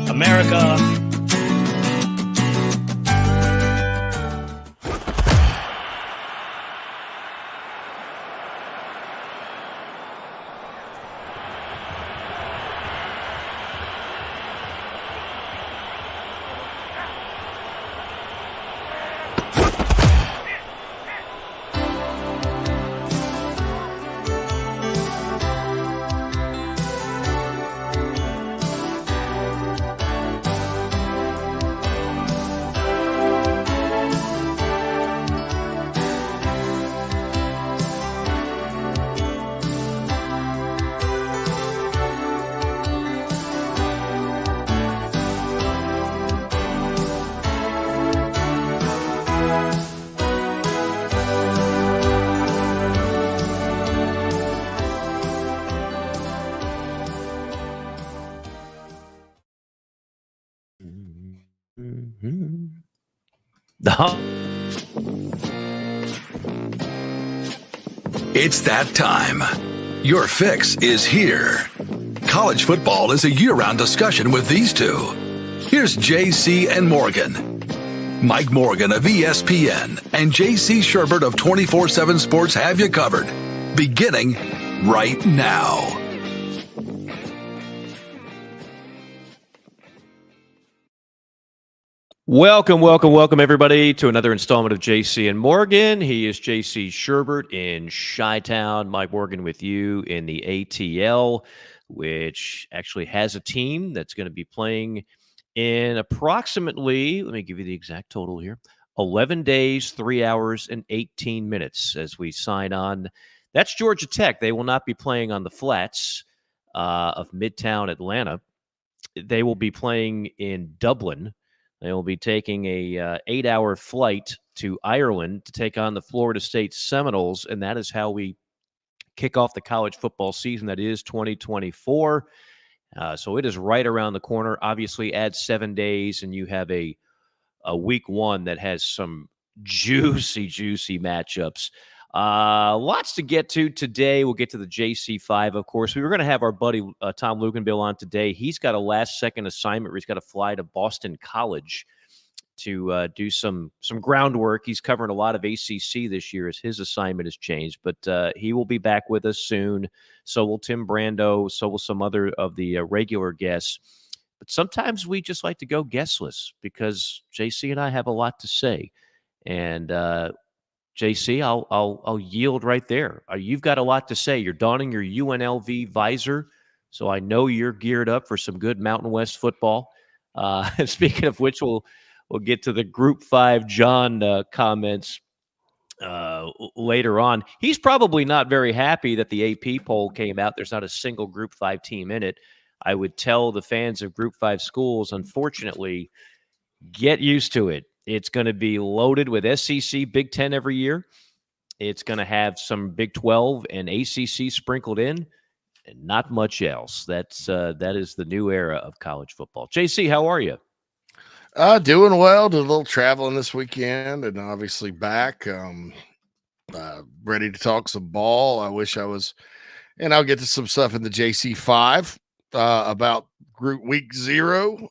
America. It's that time. Your fix is here. College football is a year-round discussion with these two. Here's JC and Morgan. Mike Morgan of ESPN and JC Shurburtt of 24/7 Sports have you covered. Beginning right now. Welcome, everybody, to another installment of JC and Morgan. He is JC Shurburtt in Chi-Town. Mike Morgan with you in the ATL, which actually has a team that's going to be playing in approximately, let me give you the exact total here, 11 days, 3 hours, and 18 minutes as we sign on. That's Georgia Tech. They will not be playing on the flats of Midtown Atlanta. They will be playing in Dublin. They will be taking a 8-hour flight to Ireland to take on the Florida State Seminoles, and that is how we kick off the college football season. That is 2024. So it is right around the corner. Obviously, add 7 days, and you have a week one that has some juicy matchups. Lots to get to today. We'll get to the JC5, of course. We were going to have our buddy Tom Luganbill on today. He's got a last-second assignment where he's got to fly to Boston College to do some groundwork. He's covering a lot of ACC this year as his assignment has changed, but he will be back with us soon. So will Tim Brando. So will some other of the regular guests. But sometimes we just like to go guestless because JC and I have a lot to say. And JC, I'll yield right there. You've got a lot to say. You're donning your UNLV visor, so I know you're geared up for some good Mountain West football. Speaking of which, we'll get to the Group 5 John comments later on. He's probably not very happy that the AP poll came out. There's not a single Group 5 team in it. I would tell the fans of Group 5 schools, unfortunately, get used to it. It's going to be loaded with SEC, Big Ten every year. It's going to have some Big 12 and ACC sprinkled in, and not much else. That is the new era of college football. JC, how are you? Doing well. Did a little traveling this weekend, and obviously back. Ready to talk some ball. I wish I was, and I'll get to some stuff in the JC5 about Group Week 0.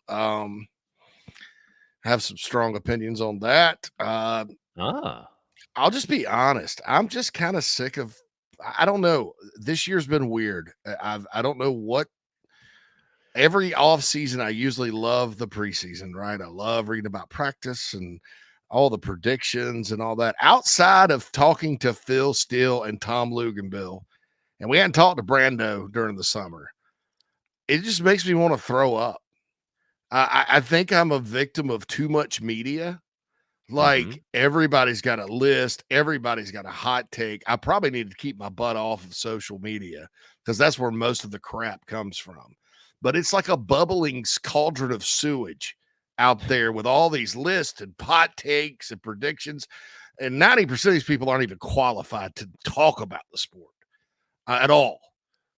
Have some strong opinions on that. I'll just be honest. I'm just kind of sick of, I don't know. This year's been weird. I don't know what. Every off season, I usually love the preseason, right? I love reading about practice and all the predictions and all that. Outside of talking to Phil Steele and Tom Luganbill, and we hadn't talked to Brando during the summer, it just makes me want to throw up. I think I'm a victim of too much media. Like everybody's got a list. Everybody's got a hot take. I probably need to keep my butt off of social media because that's where most of the crap comes from. But it's like a bubbling cauldron of sewage out there with all these lists and hot takes and predictions. And 90% of these people aren't even qualified to talk about the sport at all.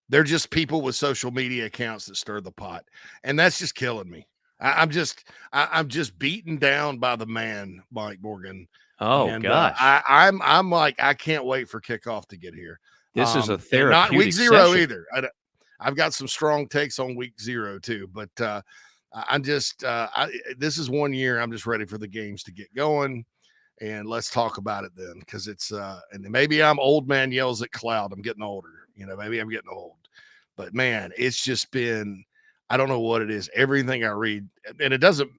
They're just people with social media accounts that stir the pot. And that's just killing me. I'm just beaten down by the man, Mike Morgan. Oh And gosh, I'm like, I can't wait for kickoff to get here. this is a And not week therapeutic 0 session. either. I've got some strong takes on week 0 too, but I'm just this is 1 year. I'm just ready for the games to get going, and let's talk about it then, because it's and maybe I'm old man yells at cloud. I'm getting older, maybe I'm getting old, but man, it's just been, I don't know what it is. Everything I read, and it doesn't,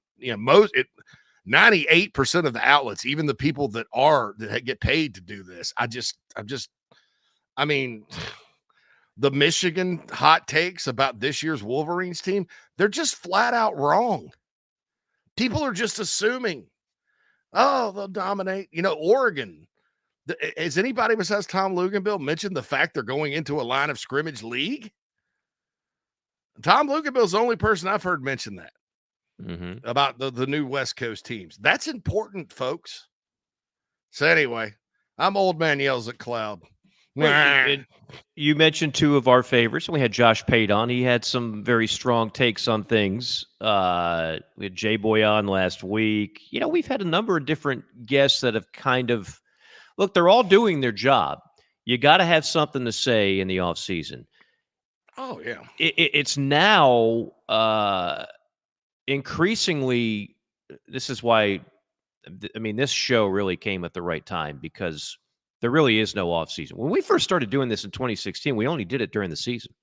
98% of the outlets, even the people that get paid to do this, I mean, the Michigan hot takes about this year's Wolverines team, they're just flat out wrong. People are just assuming, oh, they'll dominate. Oregon. Has anybody besides Tom Luganbill mentioned the fact they're going into a line of scrimmage league? Tom Luganbill's the only person I've heard mention that about the new West Coast teams. That's important, folks. So anyway, I'm old man yells at cloud. You mentioned two of our favorites. We had Josh Pate on. He had some very strong takes on things. We had Jay Boy on last week. We've had a number of different guests that have kind of look. They're all doing their job. You got to have something to say in the off season. Oh yeah, it's now increasingly. This is why. I mean, this show really came at the right time because there really is no offseason. When we first started doing this in 2016, we only did it during the season.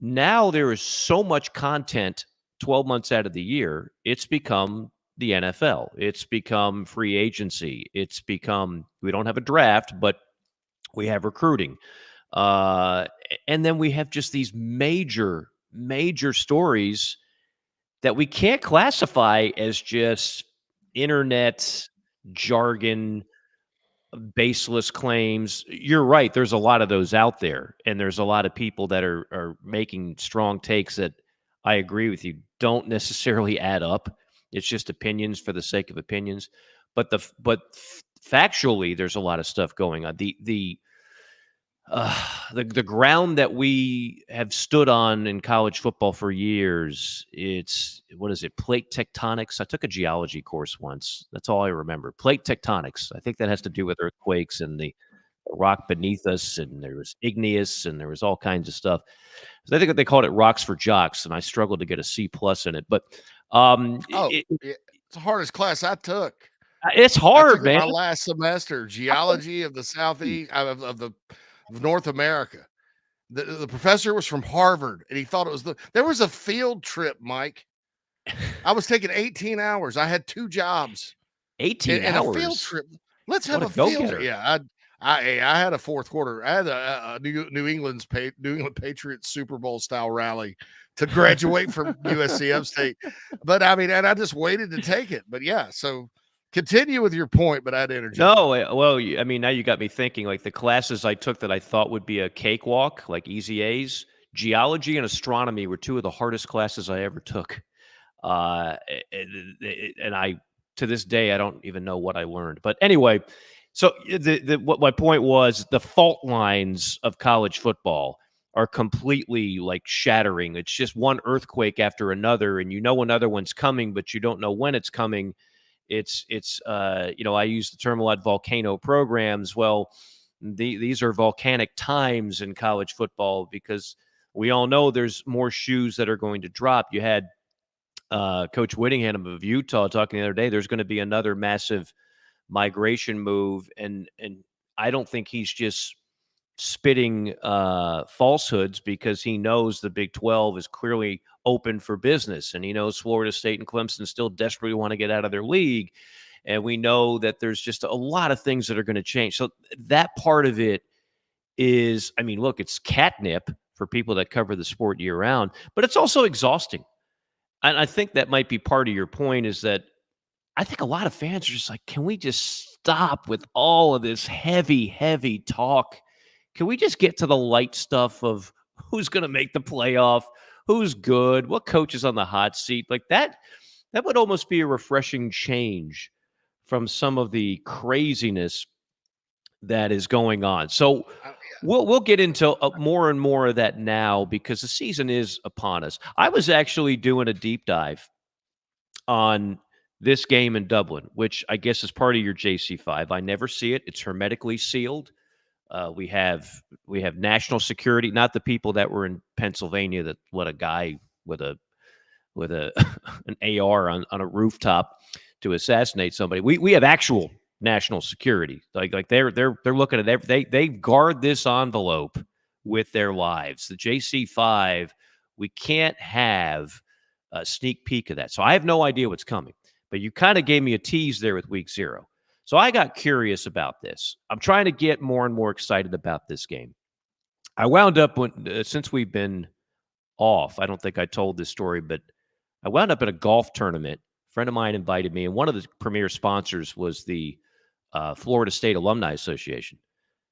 Now there is so much content 12 months out of the year. It's become the NFL. It's become free agency. It's become, we don't have a draft, but we have recruiting. And then we have just these major stories that we can't classify as just internet jargon, baseless claims. You're right. There's a lot of those out there, and there's a lot of people that are making strong takes that I agree with you don't necessarily add up. It's just opinions for the sake of opinions. But factually, there's a lot of stuff going on. The ground that we have stood on in college football for years, it's, what is it, plate tectonics? I took a geology course once. That's all I remember. Plate tectonics. I think that has to do with earthquakes and the rock beneath us, and there was igneous, and there was all kinds of stuff. So I think they called it rocks for jocks, and I struggled to get a C+ in it. But it's the hardest class I took. It's hard, man. My last semester, geology of the Southeast, of North America. The professor was from Harvard, and he thought it was there was a field trip, Mike. I was taking 18 hours. I had 2 jobs. 18 hours? A field trip. Let's have a field trip. Yeah, I had a fourth quarter. I had a New England Patriots Super Bowl style rally to graduate from USC Upstate. But I mean, and I just waited to take it. But yeah, so continue with your point, but I had energy. No, well, I mean, now you got me thinking, like the classes I took that I thought would be a cakewalk, like easy A's, geology and astronomy were 2 of the hardest classes I ever took. And I, to this day, I don't even know what I learned. But anyway, so what my point was, the fault lines of college football are completely like shattering. It's just one earthquake after another, and another one's coming, but you don't know when it's coming. It's I use the term a lot, volcano programs. Well, these are volcanic times in college football because we all know there's more shoes that are going to drop. You had Coach Whittingham of Utah talking the other day. There's going to be another massive migration move, and I don't think he's just spitting falsehoods, because he knows the Big 12 is clearly open for business, and he knows Florida State and Clemson still desperately want to get out of their league, and we know that there's just a lot of things that are going to change. So that part of it is, I mean, look, it's catnip for people that cover the sport year round, but it's also exhausting. And I think that might be part of your point, is that I think a lot of fans are just like, can we just stop with all of this heavy talk? Can we just get to the light stuff of who's going to make the playoff, who's good, what coach is on the hot seat? Like that would almost be a refreshing change from some of the craziness that is going on. So we'll get into more and more of that now, because the season is upon us. I was actually doing a deep dive on this game in Dublin, which I guess is part of your JC5. I never see it. It's hermetically sealed. We have national security, not the people that were in Pennsylvania that let a guy with a an AR on a rooftop to assassinate somebody. We have actual national security. Like they're looking at they guard this envelope with their lives. The JC5, we can't have a sneak peek of that. So I have no idea what's coming. But you kind of gave me a tease there with week 0. So I got curious about this. I'm trying to get more and more excited about this game. I wound up since we've been off, I don't think I told this story, but I wound up at a golf tournament. A friend of mine invited me, and one of the premier sponsors was the Florida State Alumni Association.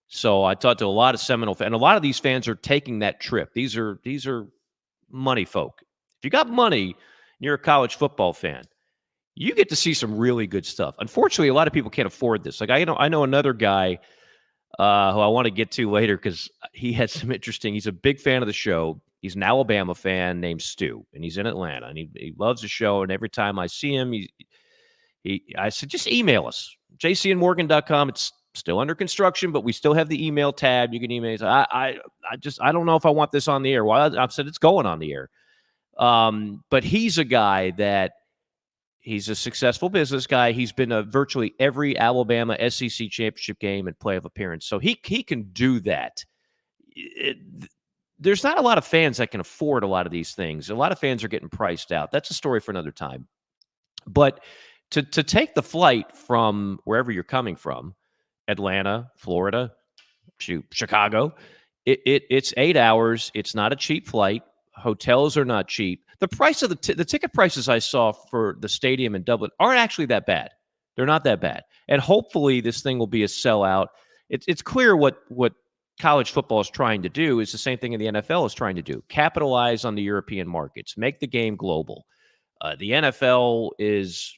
So I talked to a lot of Seminole fans, and a lot of these fans are taking that trip. These are money folk. If you got money and you're a college football fan, you get to see some really good stuff. Unfortunately, a lot of people can't afford this. Like I know another guy who I want to get to later because he had some interesting. He's a big fan of the show. He's an Alabama fan named Stu, and he's in Atlanta, and he loves the show. And every time I see him, I said, just email us, jcandmorgan.com. It's still under construction, but we still have the email tab. You can email us. I don't know if I want this on the air. Well, I've said it's going on the air. But he's a guy that he's a successful business guy. He's been to virtually every Alabama SEC championship game and playoff appearance. So he can do that. There's not a lot of fans that can afford a lot of these things. A lot of fans are getting priced out. That's a story for another time. But to take the flight from wherever you're coming from, Atlanta, Florida, Chicago, it's 8 hours. It's not a cheap flight. Hotels are not cheap. The price of the ticket prices I saw for the stadium in Dublin aren't actually that bad. They're not that bad. And hopefully this thing will be a sellout. It's clear what college football is trying to do is the same thing in the NFL is trying to do. Capitalize on the European markets. Make the game global. The NFL is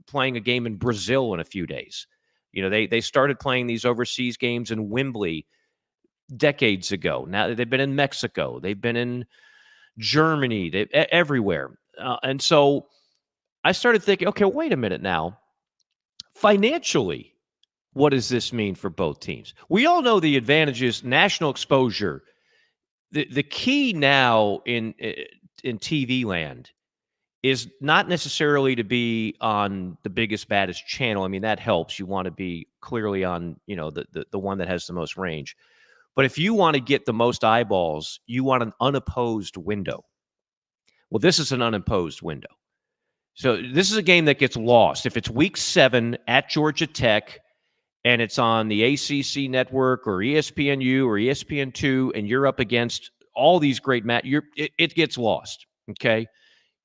playing a game in Brazil in a few days. You know, they started playing these overseas games in Wembley decades ago. Now they've been in Mexico. They've been in Germany. Everywhere. And so I started thinking, okay, wait a minute now. Financially, what does this mean for both teams? We all know the advantages, national exposure. The key now in TV land is not necessarily to be on the biggest, baddest channel. I mean, that helps. You want to be clearly on, you know, the one that has the most range. But if you want to get the most eyeballs, you want an unopposed window. Well, this is an unopposed window. So this is a game that gets lost. If it's week 7 at Georgia Tech, and it's on the ACC network or ESPNU or ESPN2, and you're up against all these great it gets lost, okay?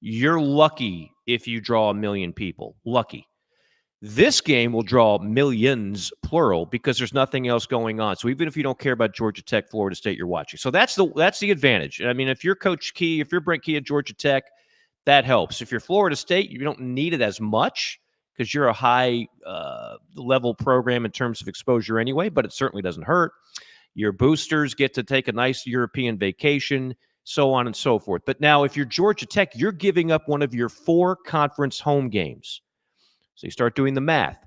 You're lucky if you draw 1 million people. Lucky. This game will draw millions, plural, because there's nothing else going on. So even if you don't care about Georgia Tech, Florida State, you're watching. So that's the advantage. I mean, if you're Coach Key, if you're Brent Key at Georgia Tech, that helps. If you're Florida State, you don't need it as much, because you're a high level program in terms of exposure anyway, but it certainly doesn't hurt. Your boosters get to take a nice European vacation, so on and so forth. But now if you're Georgia Tech, you're giving up one of your 4 conference home games. So you start doing the math.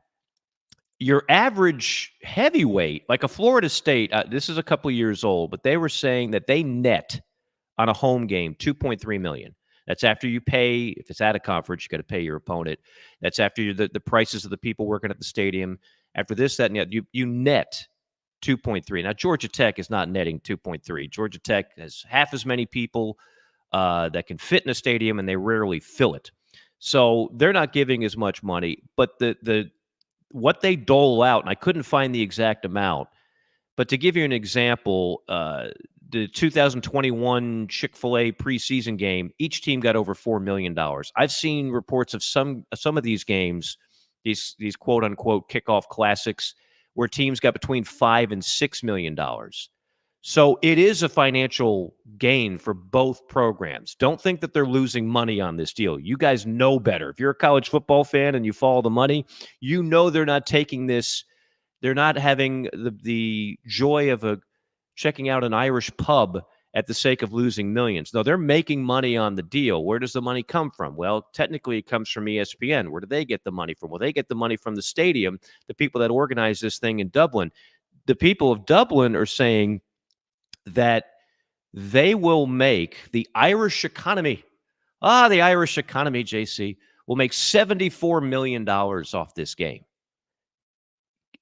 Your average heavyweight, like a Florida State, this is a couple of years old, but they were saying that they net on a home game $2.3 million. That's after you pay, if it's at a conference, you got to pay your opponent. That's after the prices of the people working at the stadium. After this, that, and that, you net 2.3. Now, Georgia Tech is not netting 2.3. Georgia Tech has half as many people that can fit in a stadium, and they rarely fill it. So they're not giving as much money. But the what they dole out, and I couldn't find the exact amount, but to give you an example, the 2021 Chick-fil-A preseason game, each team got over $4 million. I've seen reports of some of these games, these quote-unquote kickoff classics, where teams got between $5 and $6 million. So it is a financial gain for both programs. Don't think that they're losing money on this deal. You guys know better. If you're a college football fan and you follow the money, you know they're not taking this. They're not having the joy of checking out an Irish pub at the sake of losing millions. No, they're making money on the deal. Where does the money come from? Well, technically it comes from ESPN. Where do they get the money from? Well, they get the money from the stadium, the people that organize this thing in Dublin. The people of Dublin are saying that they will make the Irish economy, JC, will make $74 million off this game.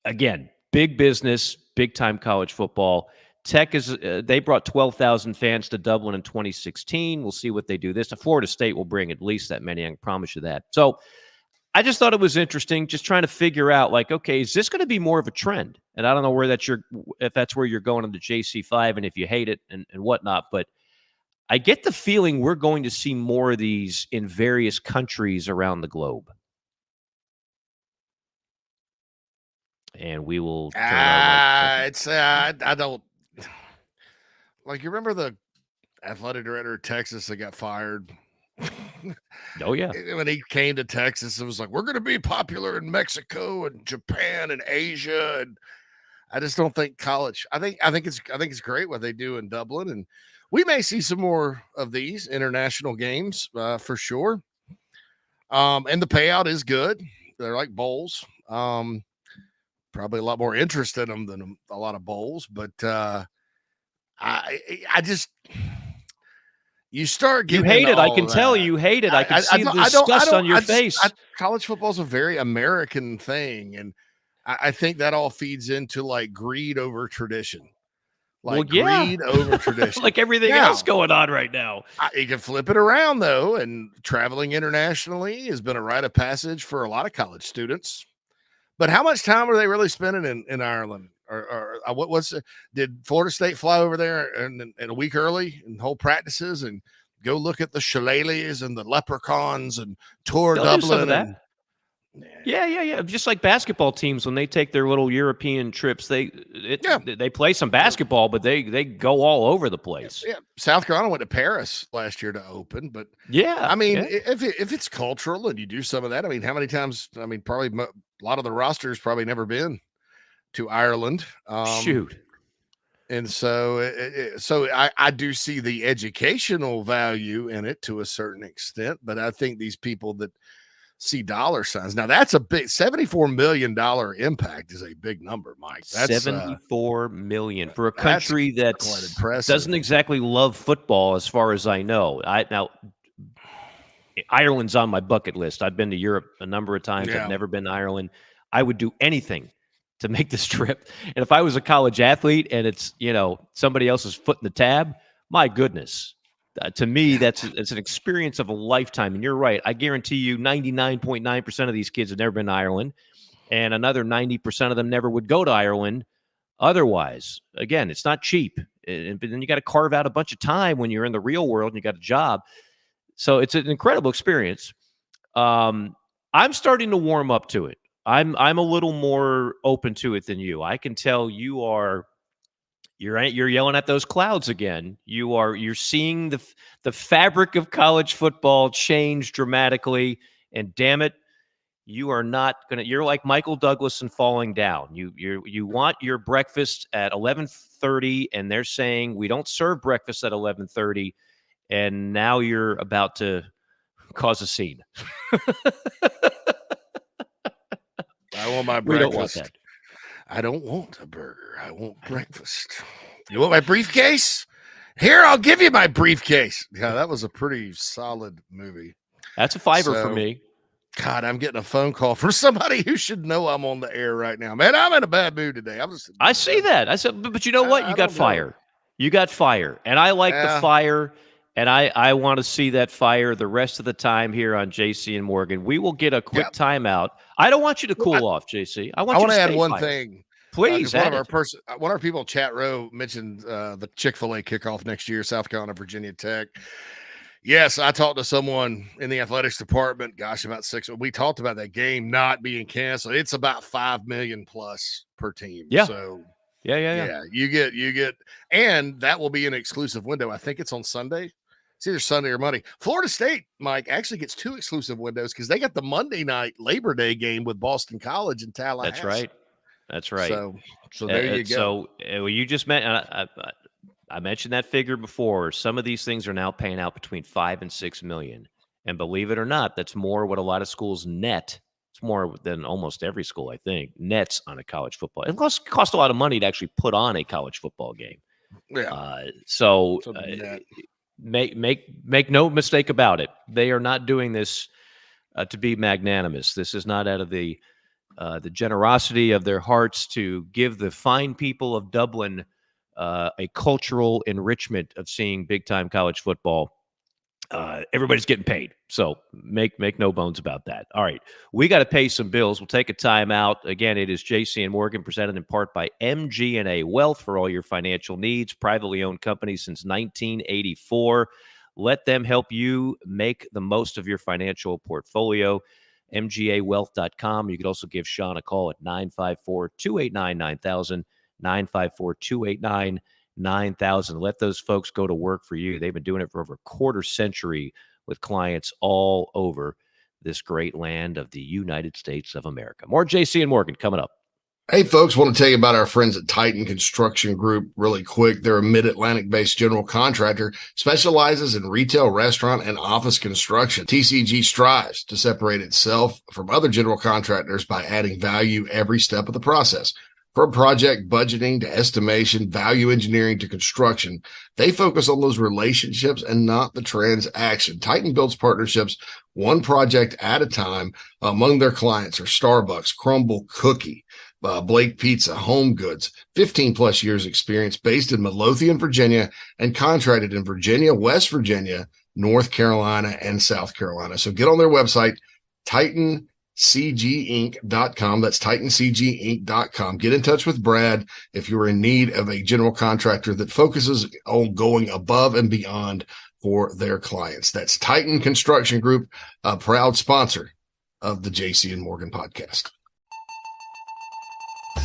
Again, big business, big-time college football. Tech is they brought 12,000 fans to Dublin in 2016. We'll see what they do this. Florida State will bring at least that many. I can promise you that. So I just thought it was interesting, just trying to figure out, like, okay, is this going to be more of a trend? And I don't know where if that's where you're going on the JC5 and if you hate it and whatnot, but I get the feeling we're going to see more of these in various countries around the globe. And we will turn I don't like. You remember the athletic director of Texas that got fired? Oh yeah, when he came to Texas, it was like, we're going to be popular in Mexico and Japan and Asia. And I just don't think college. I think it's great what they do in Dublin, and we may see some more of these international games for sure. And the payout is good. They're like bowls. Probably a lot more interest in them than a lot of bowls, but I just you start getting. You hate it. I can tell you hate it. I can see the disgust on your face. College football is a very American thing, and I think that all feeds into like greed over tradition. Greed over tradition, like everything else going on right now. You can flip it around though, and traveling internationally has been a rite of passage for a lot of college students. But how much time were they really spending in Ireland? Or did Florida State fly over there in a week early and hold practices and go look at the shillelaghs and the leprechauns and tour Dublin? Yeah. Just like basketball teams when they take their little European trips, they play some basketball, but they go all over the place. Yeah. South Carolina went to Paris last year to open, but if it's cultural and you do some of that, I mean, how many times? I mean, probably a lot of the rosters probably never been to Ireland. Shoot. And so I do see the educational value in it to a certain extent, but I think these people that see dollar signs. Now that's a big $74 million impact is a big number, Mike. That's $74 million for a country that doesn't exactly love football, as far as I know. Now Ireland's on my bucket list. I've been to Europe a number of times. I've never been to Ireland. I would do anything to make this trip. And if I was a college athlete and it's, somebody else's foot in the tab, my goodness. To me, it's an experience of a lifetime. And you're right. I guarantee you 99.9% of these kids have never been to Ireland, and another 90% of them never would go to Ireland otherwise. Again, it's not cheap. But then you got to carve out a bunch of time when you're in the real world and you got a job. So it's an incredible experience. I'm starting to warm up to it. I'm a little more open to it than you. I can tell you're yelling at those clouds again. You're seeing the fabric of college football change dramatically, and damn it, you are not gonna. You're like Michael Douglas in Falling Down. You want your breakfast at 11:30, and they're saying we don't serve breakfast at 11:30, and now you're about to cause a scene. I want my breakfast. We don't want that. I don't want a burger. I want breakfast. You want my briefcase? Here, I'll give you my briefcase. Yeah, that was a pretty solid movie. That's a $5 for me. God, I'm getting a phone call from somebody who should know I'm on the air right now. Man, I'm in a bad mood today. I see that. I said, but you know what? You got fire. You got fire. And I like the fire. And I want to see that fire the rest of the time here on JC and Morgan. We will get a quick timeout. I don't want you to cool off, JC. I want you to add one thing. Please. One of our people in chat row mentioned the Chick-fil-A kickoff next year, South Carolina, Virginia Tech. Yes, I talked to someone in the athletics department. Gosh, about 6. We talked about that game not being canceled. It's about $5 million plus per team. Yeah. So yeah. You get, and that will be an exclusive window. I think it's on Sunday. It's either Sunday or Monday. Florida State, Mike, actually gets 2 exclusive windows because they got the Monday night Labor Day game with Boston College in Tallahassee. That's right. So there you go. So you just meant I mentioned that figure before. Some of these things are now paying out between $5 and $6 million. And believe it or not, that's more what a lot of schools net. It's more than almost every school, I think, nets on a college football. It costs a lot of money to actually put on a college football game. Yeah. Make no mistake about it. They are not doing this to be magnanimous. This is not out of the generosity of their hearts to give the fine people of Dublin a cultural enrichment of seeing big-time college football. Everybody's getting paid, so make no bones about that. All right, we got to pay some bills. We'll take a time out. Again, it is JC and Morgan, presented in part by MG&A Wealth for all your financial needs. Privately owned company since 1984. Let them help you make the most of your financial portfolio. MGAwealth.com. You could also give Sean a call at 954-289-9000, 954-289-9000. Let those folks go to work for you. They've been doing it for over a quarter century with clients all over this great land of the United States of America. More JC and Morgan coming up. Hey, folks, want to tell you about our friends at Titan Construction Group really quick. They're a mid-Atlantic-based general contractor, specializes in retail, restaurant, and office construction. TCG strives to separate itself from other general contractors by adding value every step of the process. From project budgeting to estimation, value engineering to construction, they focus on those relationships and not the transaction. Titan builds partnerships one project at a time. Among their clients are Starbucks, Crumble Cookie, Blake Pizza, Home Goods, 15 plus years experience, based in Midlothian, Virginia, and contracted in Virginia, West Virginia, North Carolina, and South Carolina. So get on their website, TitanCGinc.com. That's TitanCGinc.com. Get in touch with Brad if you're in need of a general contractor that focuses on going above and beyond for their clients. That's Titan Construction Group, a proud sponsor of the JC and Morgan podcast.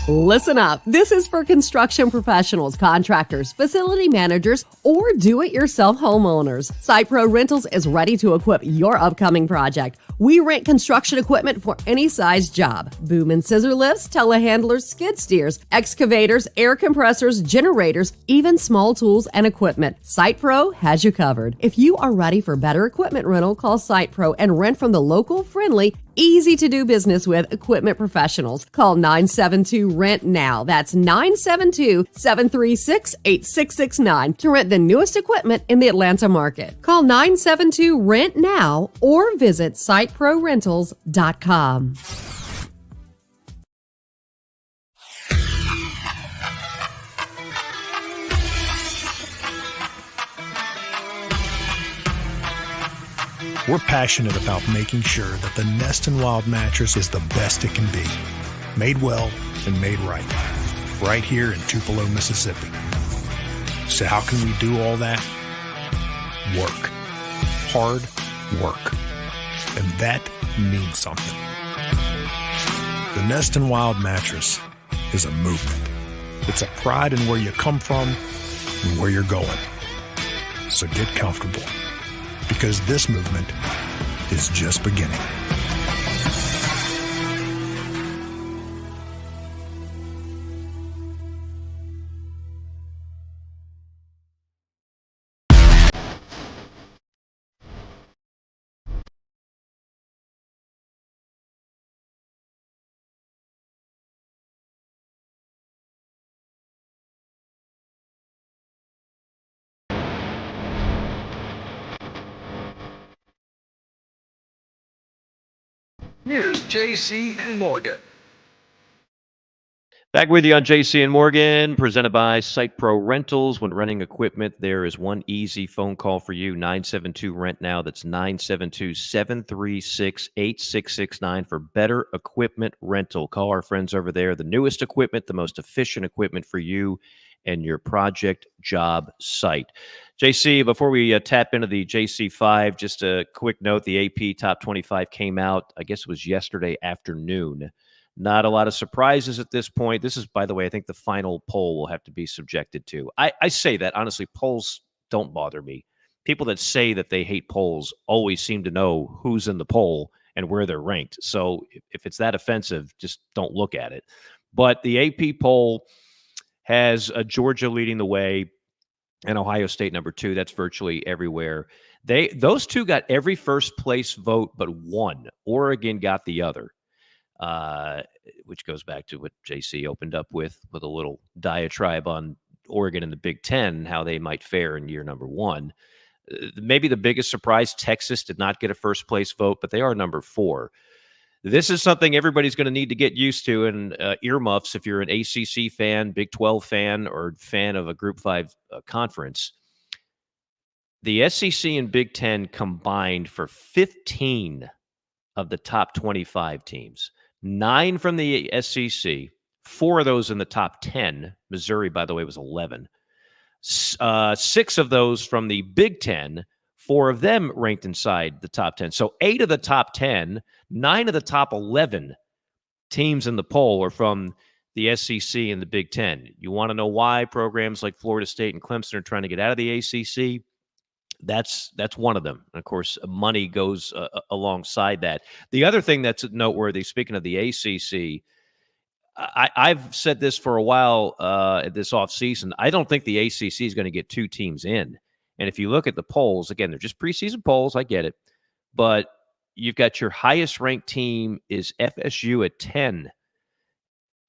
Listen up. This is for construction professionals, contractors, facility managers, or do-it-yourself homeowners. SitePro Rentals is ready to equip your upcoming project. We rent construction equipment for any size job. Boom and scissor lifts, telehandlers, skid steers, excavators, air compressors, generators, even small tools and equipment. SitePro has you covered. If you are ready for better equipment rental, call SitePro and rent from the local, friendly, easy to do business with equipment professionals. Call 972-RENT-NOW. That's 972-736-8669 to rent the newest equipment in the Atlanta market. Call 972-RENT-NOW or visit SiteProRentals.com. We're passionate about making sure that the Nest and Wild mattress is the best it can be. Made well and made right. Right here in Tupelo, Mississippi. So how can we do all that? Work. Hard work. And that means something. The Nest and Wild mattress is a movement. It's a pride in where you come from and where you're going. So get comfortable, because this movement is just beginning. Here's JC and Morgan. Back with you on JC and Morgan, presented by SitePro Rentals. When renting equipment, there is one easy phone call for you, 972-RENT-NOW. That's 972-736-8669 for better equipment rental. Call our friends over there. The newest equipment, the most efficient equipment for you and your project job site. JC, before we tap into the JC5, just a quick note, the AP Top 25 came out, I guess it was yesterday afternoon. Not a lot of surprises at this point. This is, by the way, I think the final poll will have to be subjected to. I say that, honestly, polls don't bother me. People that say that they hate polls always seem to know who's in the poll and where they're ranked. So if it's that offensive, just don't look at it. But the AP poll has Georgia leading the way. and Ohio State number 2. That's virtually everywhere. Those two got every first place vote but one. Oregon got the other, which goes back to what JC opened up with a little diatribe on Oregon and the Big Ten, how they might fare in year number 1. Maybe the biggest surprise, Texas did not get a first place vote, but they are number 4. This is something everybody's going to need to get used to, and earmuffs if you're an ACC fan, Big 12 fan, or fan of a Group 5 conference. The SEC and Big Ten combined for 15 of the top 25 teams. 9 from the SEC, 4 of those in the top 10. Missouri, by the way, was 11. 6 of those from the Big Ten, 4 of them ranked inside the top 10. So 8 of the top 10, 9 of the top 11 teams in the poll are from the SEC and the Big Ten. You want to know why programs like Florida State and Clemson are trying to get out of the ACC? That's one of them. And of course, money goes alongside that. The other thing that's noteworthy, speaking of the ACC, I've said this for a while this offseason. I don't think the ACC is going to get 2 teams in. And if you look at the polls, again, they're just preseason polls. I get it. But you've got your highest ranked team is FSU at 10.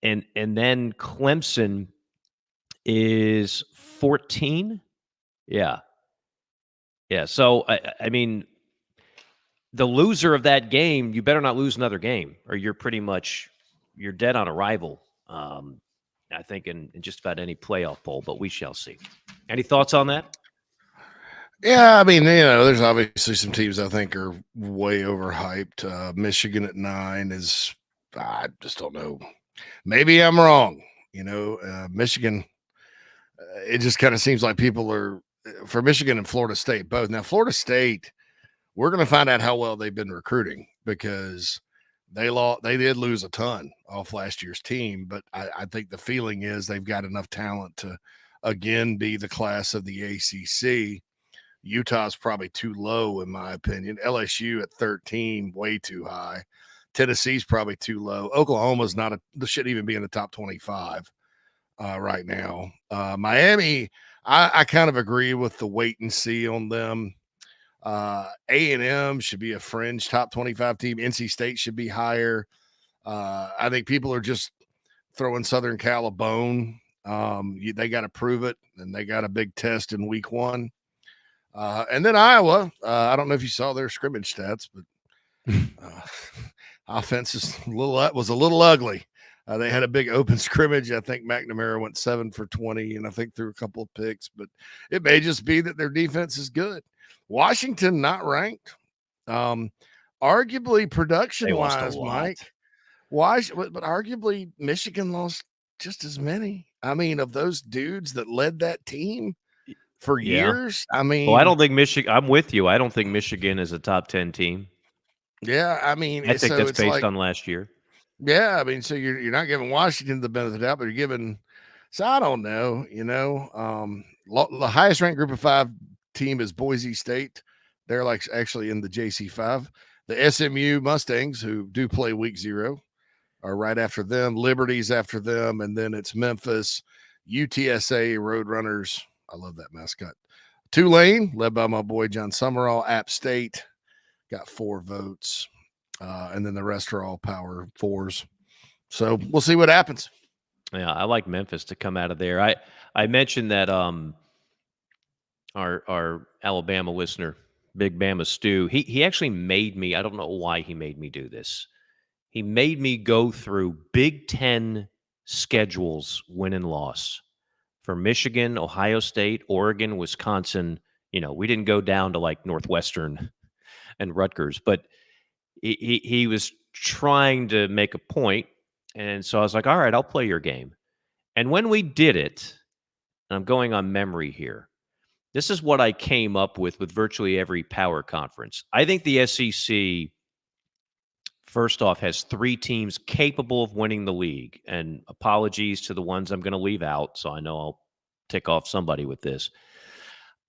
And then Clemson is 14. Yeah. Yeah. So, I mean, the loser of that game, you better not lose another game, or you're dead on arrival. I think in just about any playoff poll, but we shall see. Any thoughts on that? Yeah, I mean, there's obviously some teams I think are way overhyped. Michigan at 9 is, I just don't know. Maybe I'm wrong. Michigan, it just kind of seems like people are, for Michigan and Florida State both. Now, Florida State, we're going to find out how well they've been recruiting, because they did lose a ton off last year's team, but I think the feeling is they've got enough talent to, again, be the class of the ACC. Utah's probably too low, in my opinion. LSU at 13, way too high. Tennessee's probably too low. Oklahoma's shouldn't even be in the top 25 right now. Miami, I kind of agree with the wait and see on them. A&M should be a fringe top 25 team. NC State should be higher. I think people are just throwing Southern Cal a bone. They got to prove it, and they got a big test in week 1. And then Iowa, I don't know if you saw their scrimmage stats, but offense was a little ugly. They had a big open scrimmage. I think McNamara went 7 for 20, and I think threw a couple of picks, but it may just be that their defense is good. Washington not ranked. Arguably production-wise, Mike. But arguably Michigan lost just as many. I mean, of those dudes that led that team for years. I mean, I don't think Michigan. I'm with you. I don't think Michigan is a top 10 team. Yeah, I mean, I think that's based on last year. Yeah, I mean, so you're not giving Washington the benefit of the doubt, but you're giving. So I don't know. The highest ranked Group of 5 team is Boise State. They're actually in the JC5. The SMU Mustangs, who do play week 0, are right after them. Liberty's after them, and then it's Memphis, UTSA, Roadrunners. I love that mascot. Tulane, led by my boy John Summerall. App State got 4 votes, and then the rest are all Power 4s. So we'll see what happens. Yeah, I like Memphis to come out of there. I mentioned that our Alabama listener, Big Bama Stu, he actually made me. I don't know why he made me do this. He made me go through Big Ten schedules, win and loss. For Michigan, Ohio State, Oregon, Wisconsin, we didn't go down to like Northwestern and Rutgers, but he was trying to make a point. And so I was like, all right, I'll play your game. And when we did it, and I'm going on memory here, this is what I came up with virtually every power conference. I think the SEC, first off, has 3 teams capable of winning the league. And apologies to the ones I'm going to leave out, so I know I'll tick off somebody with this.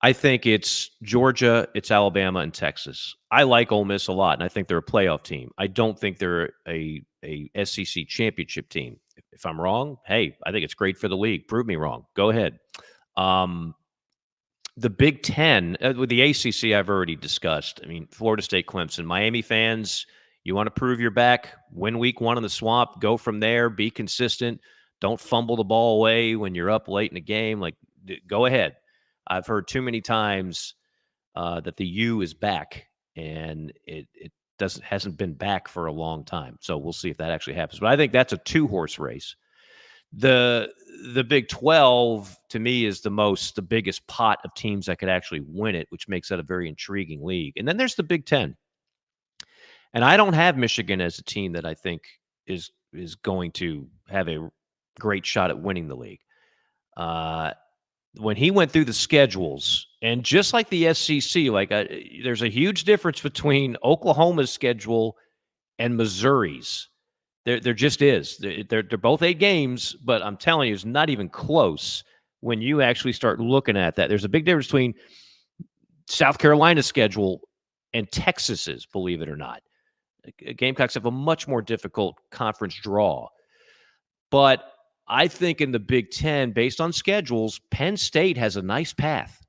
I think it's Georgia, it's Alabama, and Texas. I like Ole Miss a lot, and I think they're a playoff team. I don't think they're a SEC championship team. If I'm wrong, hey, I think it's great for the league. Prove me wrong. Go ahead. The Big Ten, with the ACC, I've already discussed. I mean, Florida State, Clemson. Miami fans, you want to prove you're back, win week 1 in the Swamp, go from there, be consistent. Don't fumble the ball away when you're up late in the game. Like, go ahead. I've heard too many times that the U is back, and it hasn't been back for a long time. So we'll see if that actually happens. But I think that's a 2-horse race. The Big 12 to me is the biggest pot of teams that could actually win it, which makes that a very intriguing league. And then there's the Big 10. And I don't have Michigan as a team that I think is going to have a great shot at winning the league. When he went through the schedules, and just like the SEC, there's a huge difference between Oklahoma's schedule and Missouri's. There just is. They're both 8 games, but I'm telling you, it's not even close when you actually start looking at that. There's a big difference between South Carolina's schedule and Texas's, believe it or not. Gamecocks have a much more difficult conference draw. But I think in the Big Ten, based on schedules, Penn State has a nice path.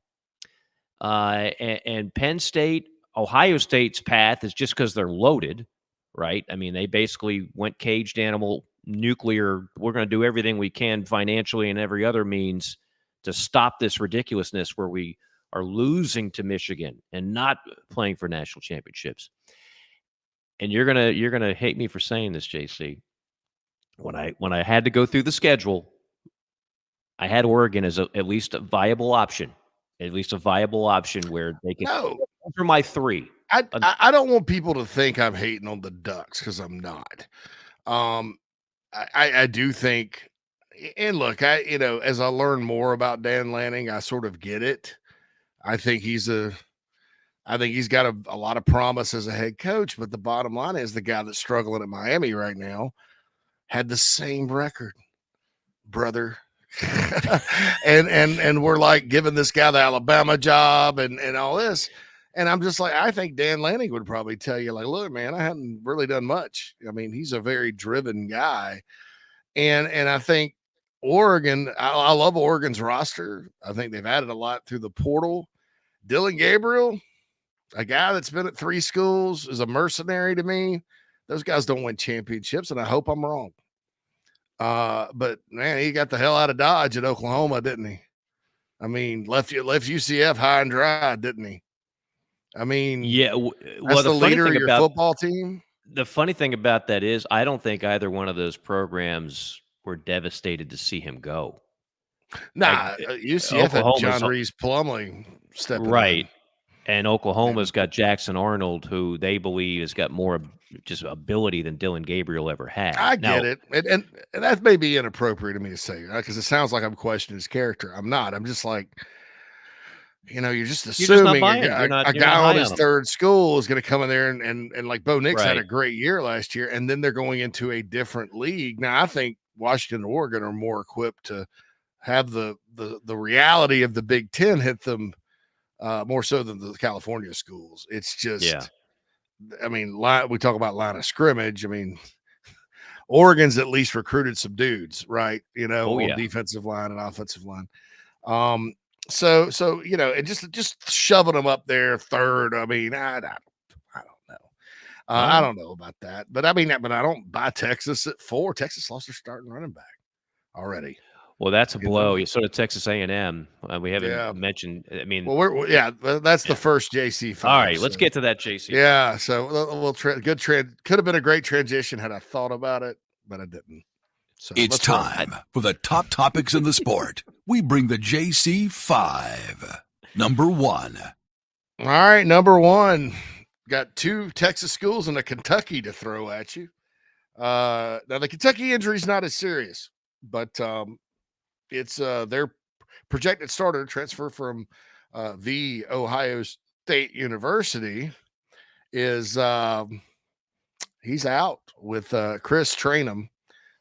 And Penn State, Ohio State's path is just because they're loaded. Right? I mean, they basically went caged animal, nuclear. We're going to do everything we can financially and every other means to stop this ridiculousness where we are losing to Michigan and not playing for national championships. And you're gonna hate me for saying this, JC. When I had to go through the schedule, I had Oregon as at least a viable option. At least a viable option where they can. No. For my 3. I don't want people to think I'm hating on the Ducks because I'm not. I do think, and look, as I learn more about Dan Lanning, I sort of get it. I think he's got a lot of promise as a head coach, but the bottom line is the guy that's struggling at Miami right now had the same record, brother. and we're like giving this guy the Alabama job and all this. And I'm just like, I think Dan Lanning would probably tell you, like, look, man, I haven't really done much. I mean, he's a very driven guy. And I think Oregon, I love Oregon's roster. I think they've added a lot through the portal. Dylan Gabriel, a guy that's been at 3 schools, is a mercenary to me. Those guys don't win championships, and I hope I'm wrong. But, man, he got the hell out of Dodge at Oklahoma, didn't he? I mean, left UCF high and dry, didn't he? I mean, yeah. Well, that's the leader of your football team. The funny thing about that is I don't think either one of those programs were devastated to see him go. Nah, UCF had John Reese Plumlee stepping right. And Oklahoma's got Jackson Arnold, who they believe has got more just ability than Dylan Gabriel ever had. I get it. And that may be inappropriate of me to say, because it sounds like I'm questioning his character. I'm not. I'm just like, you're just assuming a guy on his 3rd school is going to come in there and like Bo Nix had a great year last year, and then they're going into a different league. Now, I think Washington and Oregon are more equipped to have the reality of the Big Ten hit them more so than the California schools. It's just, I mean, we talk about line of scrimmage. I mean, Oregon's at least recruited some dudes, right? On defensive line and offensive line. So and just shoving them up there 3rd. I mean, I don't know. I don't know about that, but I don't buy Texas at 4. Texas lost their starting running back already. Well, that's a blow. You sort of Texas A&M. We haven't mentioned. I mean, that's the first JC. All right, let's get to that JC. Yeah, so we'll good trend. Could have been a great transition had I thought about it, but I didn't. So it's time for the top topics in the sport. We bring the JC 5. Number 1. All right, number 1. Got 2 Texas schools and a Kentucky to throw at you. Now the Kentucky injury is not as serious, but it's their projected starter transfer from the Ohio State University is he's out with Chris Trainum.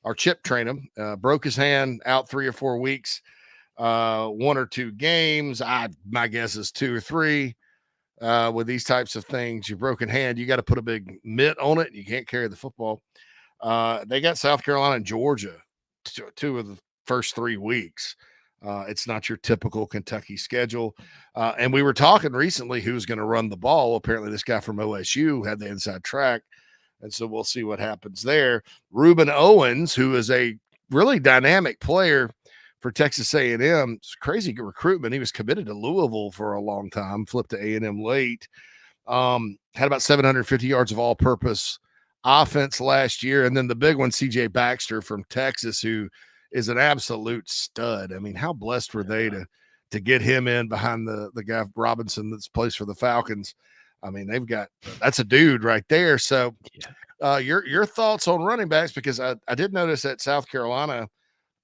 Or Chip Trainum, broke his hand, out 3 or 4 weeks, 1 or 2 games. My guess is 2 or 3. With these types of things, your broken hand, you got to put a big mitt on it. You can't carry the football. They got South Carolina and Georgia 2 of the first 3 weeks. It's not your typical Kentucky schedule. And we were talking recently who's going to run the ball. Apparently this guy from OSU had the inside track. And so we'll see what happens there. Reuben Owens, who is a really dynamic player for Texas A&M. It's crazy recruitment. He was committed to Louisville for a long time, flipped to A&M late. Had about 750 yards of all-purpose offense last year. And then the big one, C.J. Baxter from Texas, who is an absolute stud. I mean, how blessed were they to get him in behind the guy Robinson that's plays for the Falcons. I mean, that's a dude right there. So your thoughts on running backs, because I did notice at South Carolina,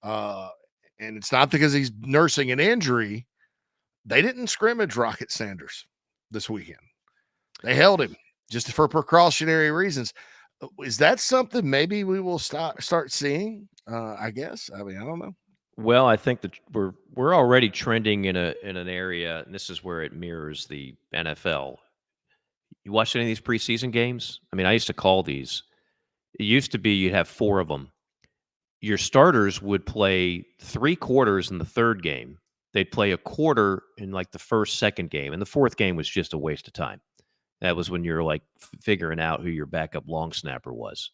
and it's not because he's nursing an injury, they didn't scrimmage Rocket Sanders this weekend. They held him just for precautionary reasons. Is that something maybe we will start seeing? I guess. I mean, I don't know. Well, I think that we're already trending in an area, and this is where it mirrors the NFL. You watch any of these preseason games? I mean, I used to call these. It used to be you'd have 4 of them. Your starters would play 3 quarters in the third game. They'd play a quarter in like the first, second game, and the fourth game was just a waste of time. That was when you're like figuring out who your backup long snapper was,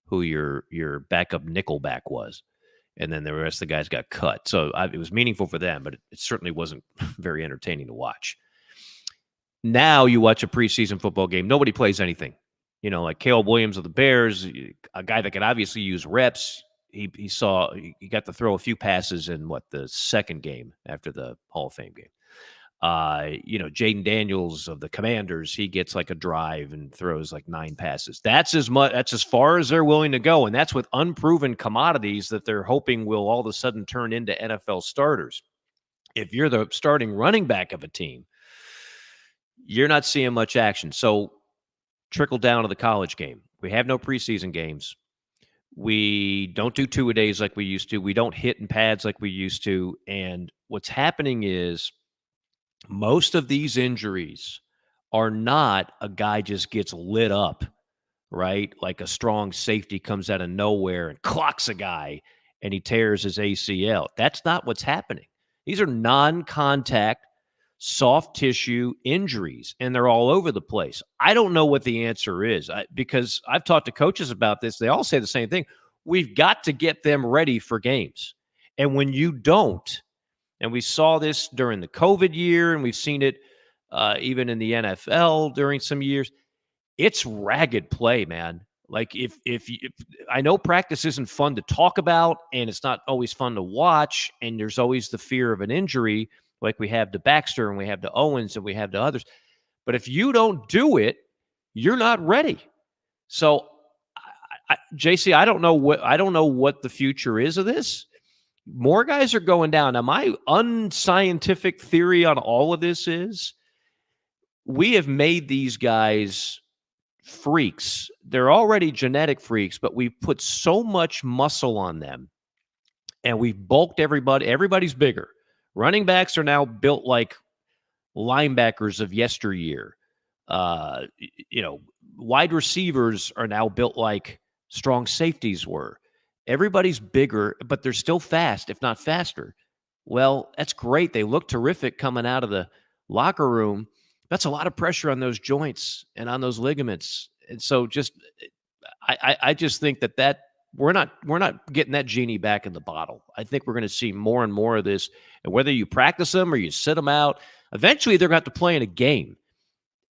who your backup nickelback was, and then the rest of the guys got cut. So it was meaningful for them, but it certainly wasn't very entertaining to watch. Now you watch a preseason football game, nobody plays anything. You know, like Caleb Williams of the Bears, a guy that could obviously use reps. He got to throw a few passes in the second game after the Hall of Fame game. Jaden Daniels of the Commanders, he gets like a drive and throws like 9 passes. That's as far as they're willing to go. And that's with unproven commodities that they're hoping will all of a sudden turn into NFL starters. If you're the starting running back of a team, you're not seeing much action. So trickle down to the college game. We have no preseason games. We don't do 2-a-days like we used to. We don't hit in pads like we used to. And what's happening is most of these injuries are not a guy just gets lit up, right? Like a strong safety comes out of nowhere and clocks a guy and he tears his ACL. That's not what's happening. These are non-contact, soft tissue injuries, and they're all over the place. I don't know what the answer is because I've talked to coaches about this. They all say the same thing. We've got to get them ready for games. And when you don't, and we saw this during the COVID year, and we've seen it even in the NFL during some years, it's ragged play, man. Like if I know practice isn't fun to talk about, and it's not always fun to watch, and there's always the fear of an injury, like we have to Baxter and we have to Owens and we have to others. But if you don't do it, you're not ready. So, JC, I don't know what the future is of this. More guys are going down. Now, my unscientific theory on all of this is we have made these guys freaks. They're already genetic freaks, but we've put so much muscle on them, and we've bulked everybody. Everybody's bigger. Running backs are now built like linebackers of yesteryear. Wide receivers are now built like strong safeties were. Everybody's bigger, but they're still fast, if not faster. Well, that's great. They look terrific coming out of the locker room. That's a lot of pressure on those joints and on those ligaments. And so I just think that we're not getting that genie back in the bottle. I think we're going to see more and more of this. And whether you practice them or you sit them out, eventually they're going to have to play in a game.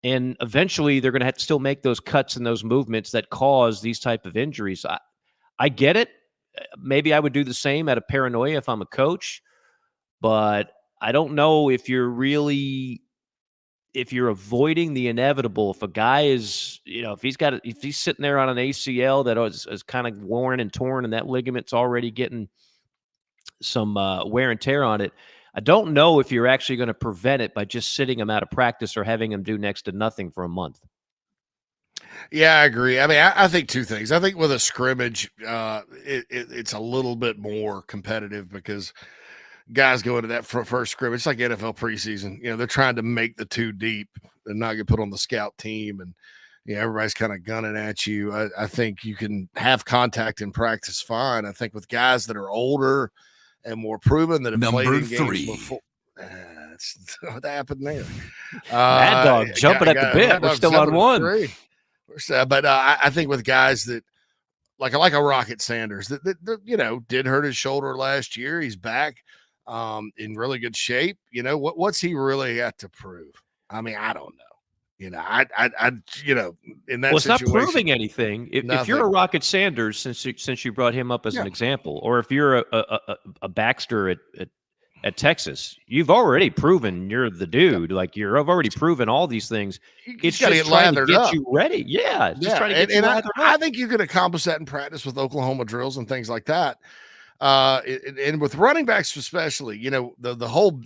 And eventually they're going to have to still make those cuts and those movements that cause these type of injuries. I get it. Maybe I would do the same out of paranoia if I'm a coach. But I don't know if you're avoiding the inevitable. If a guy is, if he's sitting there on an ACL that is kind of worn and torn and that ligament's already getting some wear and tear on it, I don't know if you're actually going to prevent it by just sitting him out of practice or having him do next to nothing for a month. Yeah, I agree. I mean, I think 2 things. I think with a scrimmage, it's a little bit more competitive because guys go into that first scrimmage. It's like NFL preseason. They're trying to make the 2 deep and not get put on the scout team. And, everybody's kind of gunning at you. I think you can have contact in practice fine. I think with guys that are older and more proven that have played Number in games 3. Before. That's what happened there. Mad Dog jumping at the bit. We're still on 1. But I think with guys that like a Rocket Sanders that did hurt his shoulder last year. He's back in really good shape. What's he really got to prove? I mean, I don't know. In that it's not proving anything. If you're a Rocket Sanders, since you brought him up as an example, or if you're a Baxter at Texas, you've already proven you're the dude. Yeah. Like you've already proven all these things. It's just trying to get you ready. Yeah, just trying to get you lathered up. I think you can accomplish that in practice with Oklahoma drills and things like that. And with running backs especially, the whole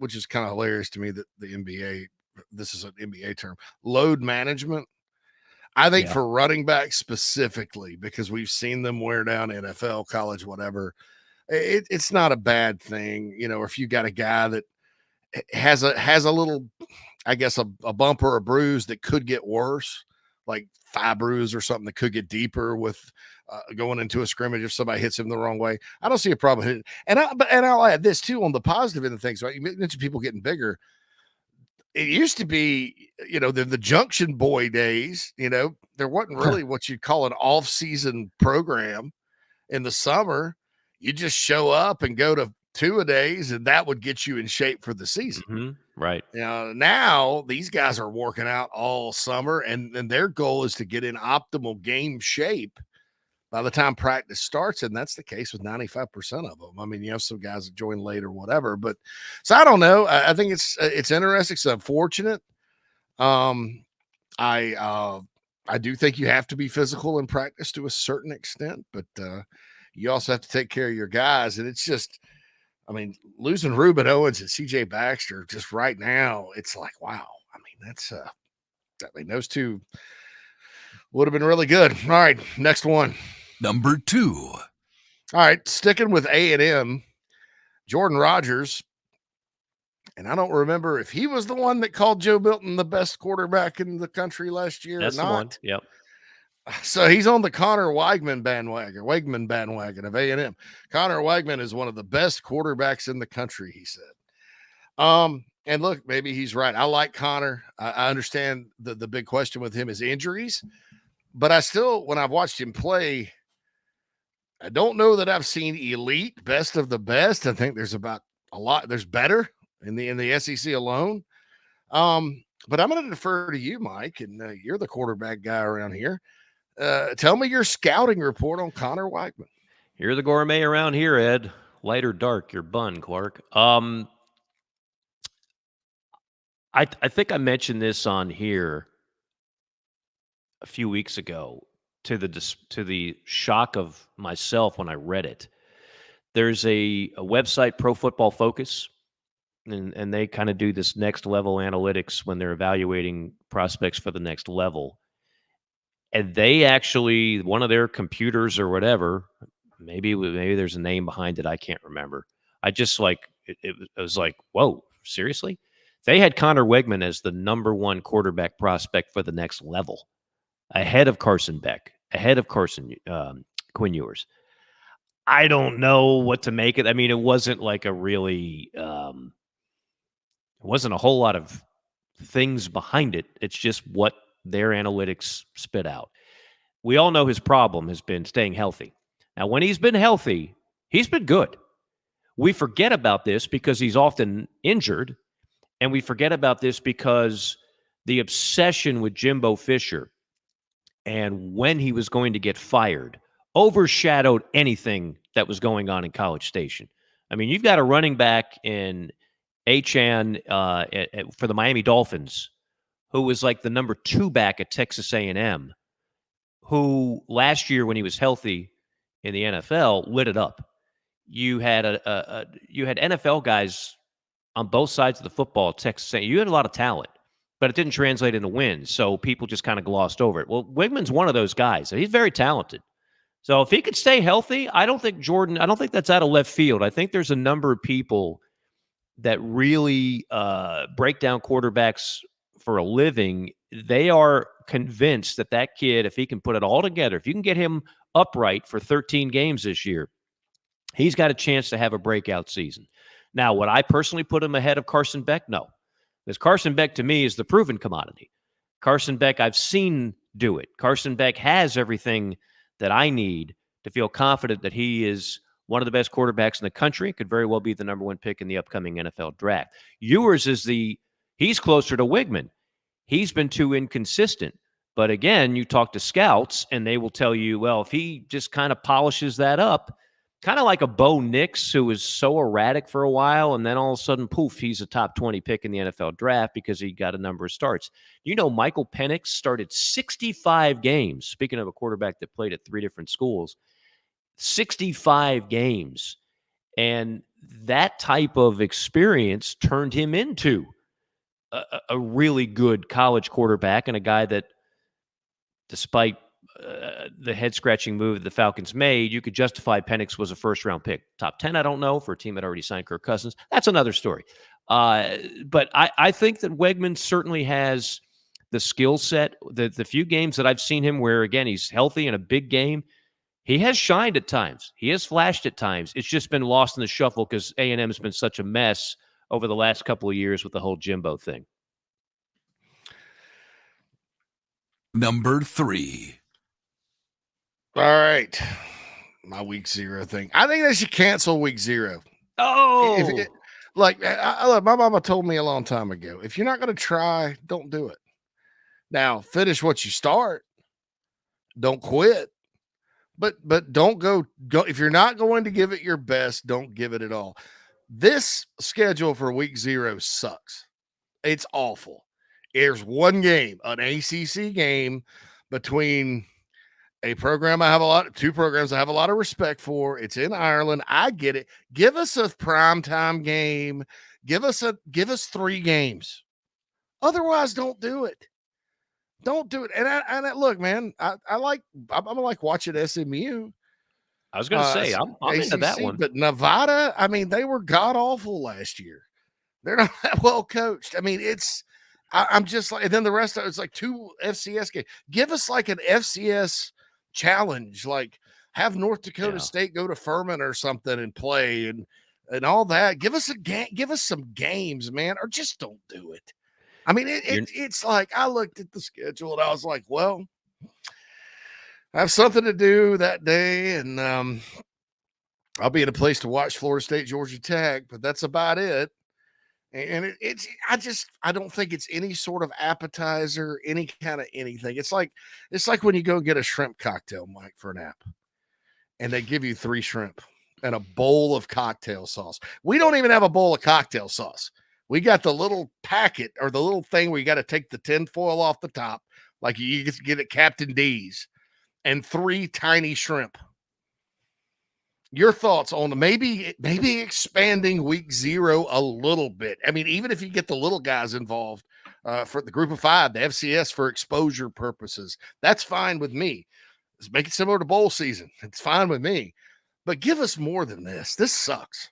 which is kind of hilarious to me that the NBA. This is an NBA term, load management. I think for running backs specifically, because we've seen them wear down NFL, college, whatever, it's not a bad thing. Or if you got a guy that has a little, I guess, a bump or a bruise that could get worse, like thigh bruise or something that could get deeper with going into a scrimmage if somebody hits him the wrong way. I don't see a problem. And I'll add this too on the positive end of things. Right? You mentioned people getting bigger. It used to be, the Junction Boy days, there wasn't really what you'd call an off-season program in the summer. You just show up and go to 2-a-days, and that would get you in shape for the season. Mm-hmm. Right. Now these guys are working out all summer, and their goal is to get in optimal game shape by the time practice starts, and that's the case with 95% of them. I mean, you have some guys that join late or whatever, but so I don't know. I think it's interesting. It's unfortunate. I do think you have to be physical in practice to a certain extent, but you also have to take care of your guys. And it's just, I mean, losing Reuben Owens and CJ Baxter just right now, it's like, wow. I mean, those two would have been really good. All right, next one. Number 2. All right, sticking with A&M, Jordan Rodgers. And I don't remember if he was the one that called Joe Milton the best quarterback in the country last year. That's or not. The one. Yep. So he's on the Connor Weigman bandwagon of A&M. Connor Weigman is one of the best quarterbacks in the country, he said. And look, maybe he's right. I like Connor. I understand the big question with him is injuries, but I still, when I've watched him play, I don't know that I've seen elite, best of the best. I think there's there's better in the SEC alone. But I'm going to defer to you, Mike, and you're the quarterback guy around here. Tell me your scouting report on Connor Weigman. You're the gourmet around here, Ed. Light or dark, your bun, Clark. I think I mentioned this on here a few weeks ago to the shock of myself when I read it. There's a website, Pro Football Focus, and they kind of do this next level analytics when they're evaluating prospects for the next level. And they actually, one of their computers or whatever, maybe there's a name behind it, I can't remember. I just it was like, whoa, seriously? They had Connor Weigman as the number 1 quarterback prospect for the next level, ahead of Carson Beck, ahead of Quinn Ewers. I don't know what to make it. I mean, it wasn't like it wasn't a whole lot of things behind it. It's just what their analytics spit out. We all know his problem has been staying healthy. Now, when he's been healthy, he's been good. We forget about this because he's often injured, and we forget about this because the obsession with Jimbo Fisher and when he was going to get fired overshadowed anything that was going on in College Station. I mean, you've got a running back in Achane for the Miami Dolphins who was like the number 2 back at Texas A&M, who last year when he was healthy in the NFL lit it up. You had you had NFL guys on both sides of the football at Texas A&M. You had a lot of talent, but it didn't translate into wins, so people just kind of glossed over it. Well, Weigman's one of those guys. He's very talented. So if he could stay healthy, I don't think that's out of left field. I think there's a number of people that really break down quarterbacks for a living. They are convinced that kid, if he can put it all together, if you can get him upright for 13 games this year, He's got a chance to have a breakout season. Now, would I personally put him ahead of Carson Beck? No. Because Carson Beck, to me, is the proven commodity. Carson Beck, I've seen do it. Carson Beck has everything that I need to feel confident that he is one of the best quarterbacks in the country. Could very well be the number one pick in the upcoming NFL draft. Ewers is he's closer to Wigman. He's been too inconsistent. But again, you talk to scouts, and they will tell you, well, if he just kind of polishes that up, kind of like a Bo Nix, who was so erratic for a while, and then all of a sudden, poof, he's a top 20 pick in the NFL draft because he got a number of starts. You know, Michael Penix started 65 games. Speaking of a quarterback that played at 3 different schools, 65 games. And that type of experience turned him into a really good college quarterback, and a guy that, despite the head-scratching move the Falcons made, you could justify Penix was a first-round pick. Top 10, I don't know, for a team that already signed Kirk Cousins. That's another story. But I think that Wegman certainly has the skill set. The few games that I've seen him where, again, he's healthy in a big game, he has shined at times. He has flashed at times. It's just been lost in the shuffle because A&M has been such a mess over the last couple of years with the whole Jimbo thing. Number 3. All right. My week 0 thing. I think they should cancel week 0. Oh, look, my mama told me a long time ago, if you're not going to try, don't do it. Now, finish what you start. Don't quit. But don't go. If you're not going to give it your best, don't give it at all. This schedule for week 0 sucks. It's awful. There's one game, an ACC game, between two programs I have a lot of respect for. It's in Ireland. I get it. Give us a primetime game. Give us 3 games. Otherwise, don't do it. Don't do it. And look, man, I'm like watching SMU. I was going to say, I'm into that one. But Nevada, I mean, they were god awful last year. They're not that well coached. I mean, I'm just like, and then the rest of it's like 2 FCS games. Give us like an FCS challenge, like have North Dakota State go to Furman or something and play and all that. Give us some games, man, or just don't do it. I mean, it's like I looked at the schedule and I was like, well, I have something to do that day, and I'll be in a place to watch Florida State, Georgia Tech, but that's about it. And I don't think it's any sort of appetizer, any kind of anything. It's like when you go get a shrimp cocktail, Mike, for an app, and they give you 3 shrimp and a bowl of cocktail sauce. We don't even have a bowl of cocktail sauce. We got the little packet or the little thing where you got to take the tin foil off the top, like you get at Captain D's, and 3 tiny shrimp. Your thoughts on maybe expanding week 0 a little bit? I mean, even if you get the little guys involved for the group of 5, the FCS, for exposure purposes, that's fine with me. Let's make it similar to bowl season. It's fine with me. But give us more than this. This sucks.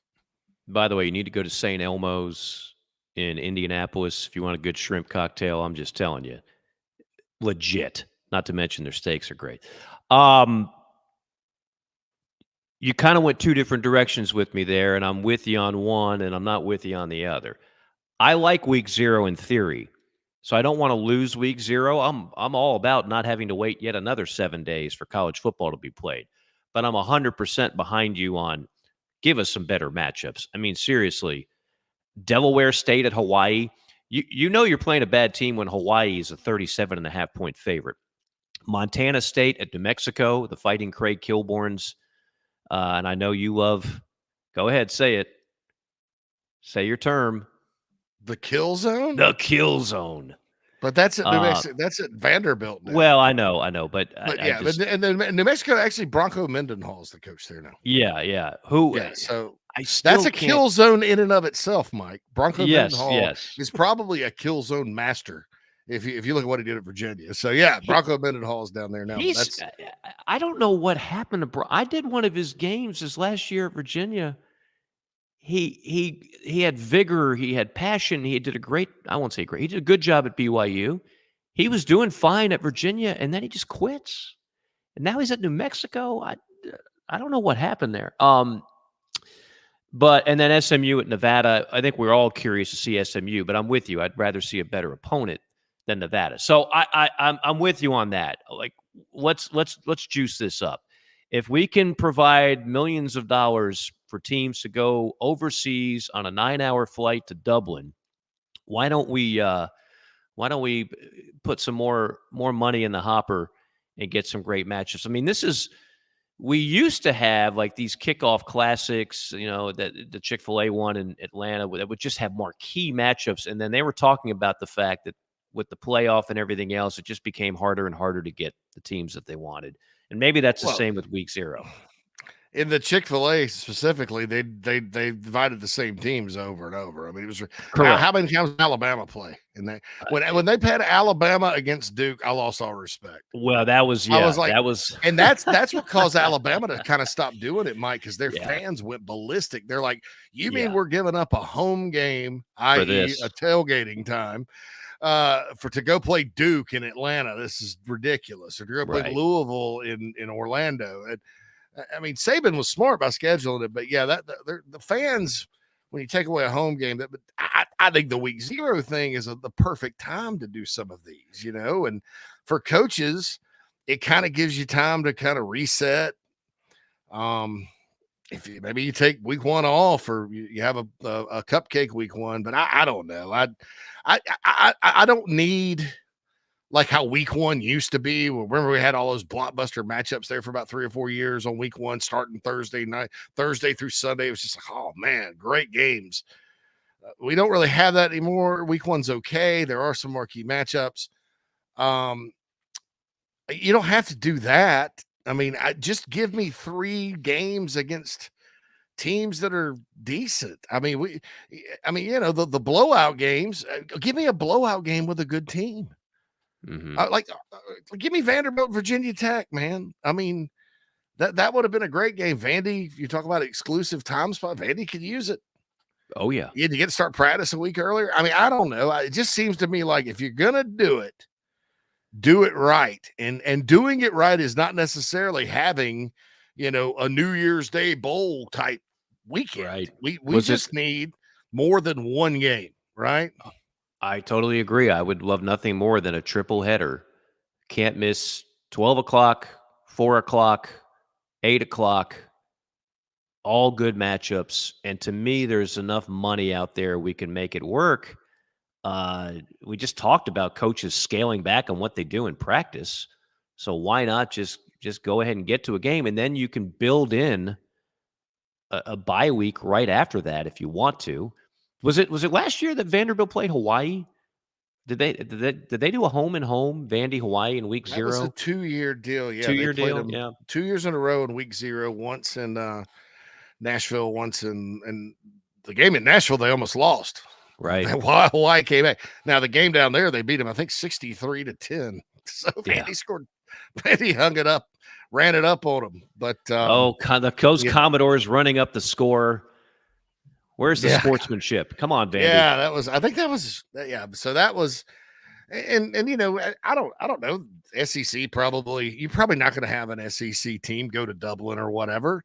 By the way, you need to go to St. Elmo's in Indianapolis if you want a good shrimp cocktail. I'm just telling you. Legit. Not to mention their steaks are great. You kind of went 2 different directions with me there, and I'm with you on one, and I'm not with you on the other. I like week 0 in theory, so I don't want to lose week 0. I'm all about not having to wait yet another 7 days for college football to be played. But I'm 100% behind you on give us some better matchups. I mean, seriously, Delaware State at Hawaii. You know you're playing a bad team when Hawaii is a 37.5-point favorite. Montana State at New Mexico, the Fighting Craig Kilborns. And I know you love, go ahead, say it. Say your term. The kill zone? The kill zone. But that's at New Mexico. That's at Vanderbilt now. Well, I know. But and then New Mexico, actually, Bronco Mendenhall is the coach there now. Yeah. So that's a kill zone in and of itself, Mike. Bronco Mendenhall is probably a kill zone master. If you look at what he did at Virginia. So, yeah, Bronco Mendenhall is down there now. I don't know what happened to I did one of his games this last year at Virginia. He had vigor. He had passion. He did I won't say great. He did a good job at BYU. He was doing fine at Virginia, and then he just quits. And now he's at New Mexico. I don't know what happened there. But and then SMU at Nevada, I think we're all curious to see SMU, but I'm with you. I'd rather see a better opponent than Nevada. So I'm with you on that. Like let's juice this up. If we can provide millions of dollars for teams to go overseas on a 9-hour flight to Dublin, why don't we put some more money in the hopper and get some great matchups? I mean, we used to have like these kickoff classics, that the Chick-fil-A one in Atlanta that would just have marquee matchups. And then they were talking about the fact that with the playoff and everything else, it just became harder and harder to get the teams that they wanted. And maybe that's the same with week 0. In the Chick-fil-A specifically, they divided the same teams over and over. I mean, it was correct. How many times did Alabama play? And when they played Alabama against Duke, I lost all respect. Well, that was and that's what caused Alabama to kind of stop doing it, Mike, because their fans went ballistic. They're like, "You mean we're giving up a home game, i.e., a tailgating time, to go play Duke in Atlanta? This is ridiculous." Or to go play Louisville in Orlando. And I mean, Saban was smart by scheduling it, but the fans, when you take away a home game, but I think the week 0 thing is the perfect time to do some of these, and for coaches, it kind of gives you time to kind of reset. If maybe you take week 1 off, or you have a cupcake week 1, but I don't know. I don't need like how week 1 used to be. Remember, we had all those blockbuster matchups there for about 3 or 4 years on week 1, starting Thursday through Sunday. It was just like, oh man, great games. We don't really have that anymore. Week 1's okay. There are some marquee matchups. You don't have to do that. I mean, just give me 3 games against teams that are decent. I mean, the blowout games. Give me a blowout game with a good team. Mm-hmm. Give me Vanderbilt, Virginia Tech, man. I mean, that would have been a great game. Vandy, you talk about exclusive time spot. Vandy could use it. Oh yeah, you had to get to start practice a week earlier. I mean, I don't know. It just seems to me like if you're gonna do it right, and doing it right is not necessarily having, a New Year's Day bowl type weekend. Right. We just need more than one game, right? I totally agree. I would love nothing more than a triple header. Can't miss 12 o'clock, 4 o'clock, 8 o'clock, all good matchups. And to me, there's enough money out there we can make it work. We just talked about coaches scaling back on what they do in practice. So why not just go ahead and get to a game, and then you can build in a bye week right after that if you want to. Was it last year that Vanderbilt played Hawaii? Did they do a home and home Vandy Hawaii in week 0? That was a 2-year deal. Yeah, 2-year deal. Yeah, 2 years in a row in week 0. Once in Nashville, once in the game in Nashville, they almost lost. Right. Hawaii came back. Now the game down there, they beat them, I think 63-10. So Vandy hung it up, ran it up on them. But those Commodores running up the score. Where's the sportsmanship? Come on, Vandy. Yeah, so that was, and I don't know. SEC you're probably not going to have an SEC team go to Dublin or whatever,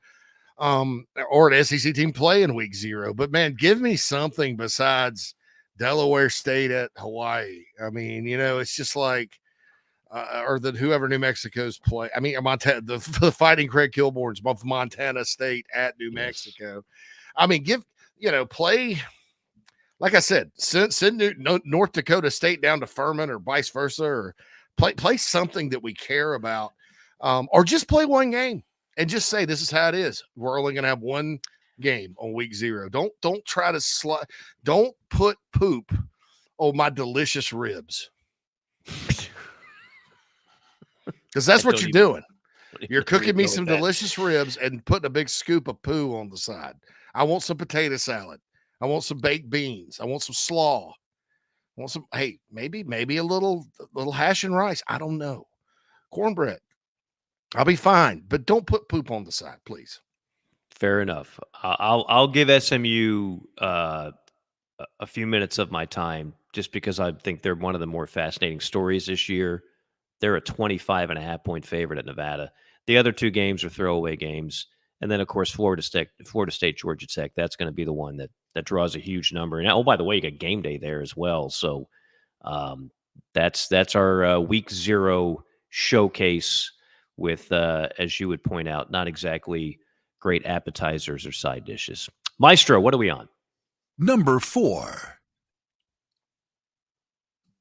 or an SEC team play in week 0. But man, give me something besides Delaware State at Hawaii. I mean, it's just like, or whoever New Mexico's play. I mean, Montana, the Fighting Craig Kilborn's Montana State at New Mexico. I mean, play, like I said, send North Dakota State down to Furman or vice versa, or play something that we care about, or just play one game and just say, this is how it is. We're only going to have one game on week 0. Don't try to don't put poop on my delicious ribs. Because that's what you're doing. You're cooking me some delicious ribs and putting a big scoop of poo on the side. I want some potato salad. I want some baked beans. I want some slaw. I want some, maybe a little hash and rice. I don't know. Cornbread. I'll be fine, but don't put poop on the side, please. Fair enough. I'll give SMU a few minutes of my time just because I think they're one of the more fascinating stories this year. They're a 25.5 point favorite at Nevada. The other 2 games are throwaway games. And then, of course, Florida State, Georgia Tech. That's going to be the one that draws a huge number. And, oh, by the way, you got game day there as well. So that's our week 0 showcase with, as you would point out, not exactly great appetizers or side dishes. Maestro, what are we on? Number 4.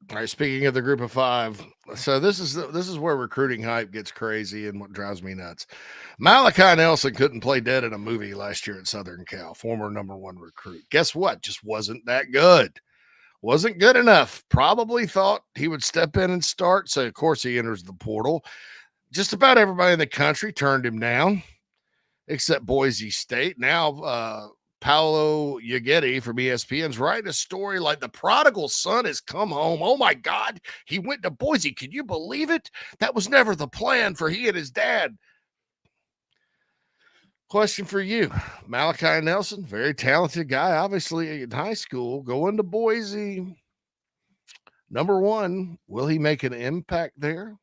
All right, speaking of the group of 5, so this is where recruiting hype gets crazy and what drives me nuts. Malachi Nelson couldn't play dead in a movie last year at Southern Cal, former number 1 recruit. Guess what? Just wasn't that good. Wasn't good enough. Probably thought he would step in and start. So, of course, he enters the portal. Just about everybody in the country turned him down, except Boise State. Now, Paolo Yaghetti from ESPN's writing a story like the prodigal son has come home. Oh, my God. He went to Boise. Can you believe it? That was never the plan for he and his dad. Question for you. Malachi Nelson, very talented guy, obviously in high school, going to Boise. Number 1, will he make an impact there?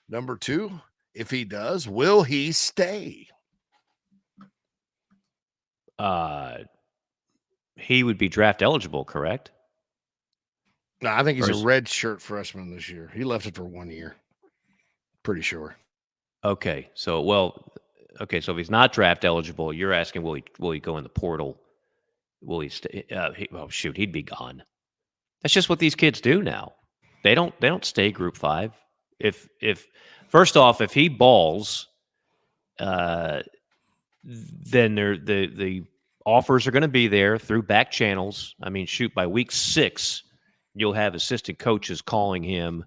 Number 2, if he does, will he stay? He would be draft eligible, correct? No, I think he's a red shirt freshman this year. He left it for 1 year. Pretty sure. Okay. So if he's not draft eligible, you're asking, will he go in the portal? Will he stay? He'd be gone. That's just what these kids do now. They don't stay Group 5. If first off, if he balls, then the offers are going to be there through back channels. I mean, by week 6, you'll have assistant coaches calling him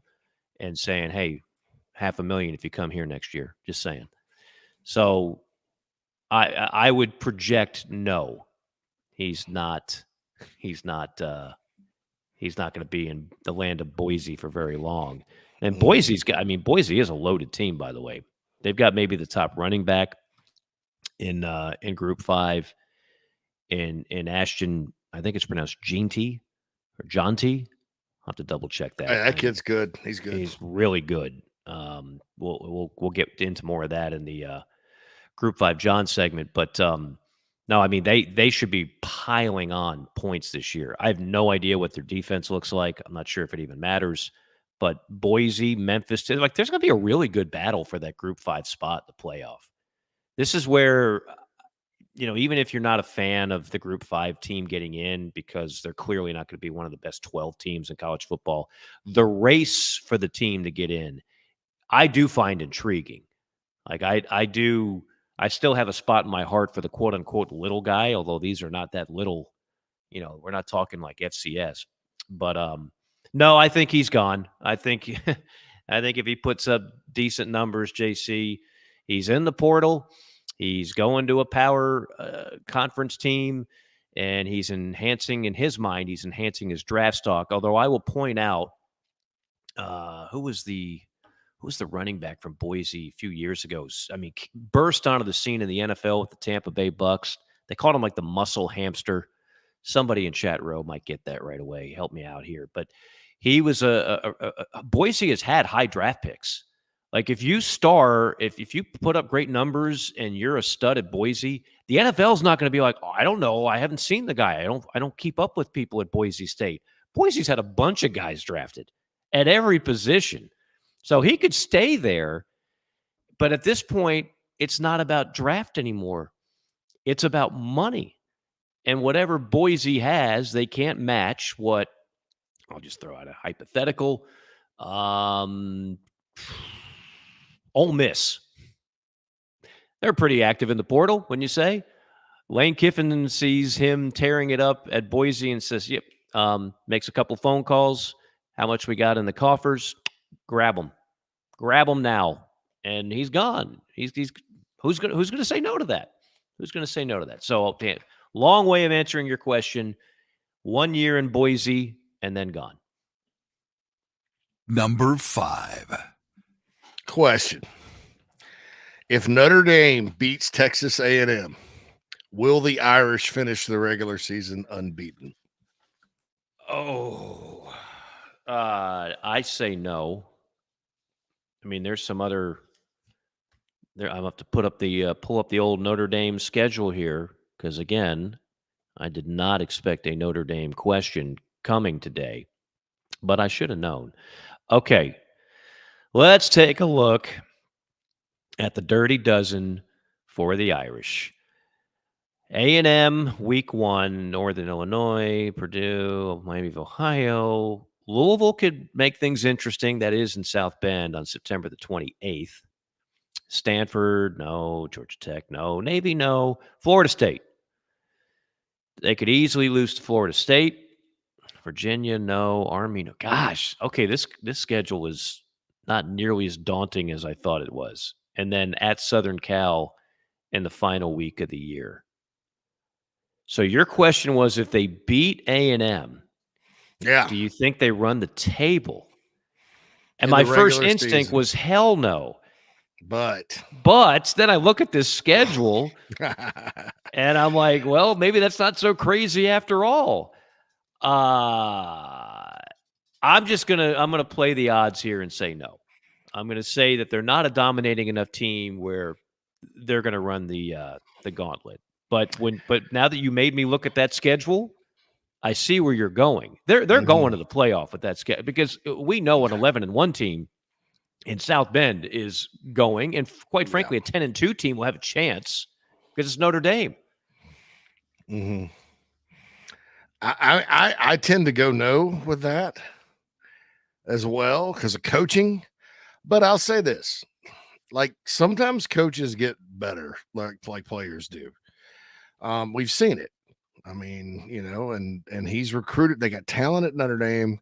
and saying, "Hey, $500,000 if you come here next year." Just saying. So, I would project no. He's not going to be in the land of Boise for very long. And Boise is a loaded team, by the way. They've got maybe the top running back in Group 5 in Ashton. I think it's pronounced Jeanty or Jonty. I'll have to double check that. Hey, that kid's good. He's good. He's really good. We'll get into more of that in the Group 5 John segment, but no, I mean they should be piling on points this year. I have no idea what their defense looks like. I'm not sure if it even matters. But Boise, Memphis, there's going to be a really good battle for that Group 5 spot in the playoff. This is where, even if you're not a fan of the Group 5 team getting in, because they're clearly not going to be one of the best 12 teams in college football, the race for the team to get in, I do find intriguing. Like I still have a spot in my heart for the quote unquote little guy, although these are not that little, we're not talking like FCS, but, no, I think he's gone. I think if he puts up decent numbers, JC, he's in the portal. He's going to a power conference team, and he's enhancing his draft stock. Although I will point out, who was the running back from Boise a few years ago? I mean, burst onto the scene in the NFL with the Tampa Bay Bucks. They called him like the muscle hamster. Somebody in chat row might get that right away. Help me out here, but he was Boise has had high draft picks. Like if you put up great numbers and you're a stud at Boise, the NFL's not going to be like, oh, I don't know, I haven't seen the guy. I don't keep up with people at Boise State. Boise's had a bunch of guys drafted at every position, so he could stay there. But at this point, it's not about draft anymore. It's about money, and whatever Boise has, they can't match what. I'll just throw out a hypothetical. Ole Miss. They're pretty active in the portal, wouldn't you say? Lane Kiffin sees him tearing it up at Boise and says, yep, makes a couple phone calls. How much we got in the coffers? Grab him. Grab him now. And he's gone. He's who's going to say no to that? Who's going to say no to that? So, long way of answering your question. 1 year in Boise, and then gone. Number 5. Question. If Notre Dame beats Texas A&M, will the Irish finish the regular season unbeaten? Oh, I say no. I mean, there's some other I'm gonna have to pull up the old Notre Dame schedule here because again, I did not expect a Notre Dame question coming today, but I should have known. Okay, let's take a look at the Dirty Dozen for the Irish. A&M week 1, Northern Illinois, Purdue, Miami of Ohio. Louisville could make things interesting. That is in South Bend on September the 28th. Stanford, no. Georgia Tech, no. Navy, no. Florida State. They could easily lose to Florida State. Virginia, no. Army, no. Gosh, okay, this schedule is not nearly as daunting as I thought it was. And then at Southern Cal in the final week of the year. So your question was if they beat A&M, do you think they run the table? And my first instinct was hell no. But then I look at this schedule and I'm like, well, maybe that's not so crazy after all. I'm gonna play the odds here and say no. I'm gonna say that they're not a dominating enough team where they're gonna run the gauntlet. But now that you made me look at that schedule, I see where you're going. They're going to the playoff with that schedule because we know an 11-1 team in South Bend is going, and quite frankly, a 10-2 team will have a chance because it's Notre Dame. Mm-hmm. I tend to go no with that as well because of coaching. But I'll say this: like sometimes coaches get better, like players do. We've seen it. I mean, and he's recruited. They got talent at Notre Dame.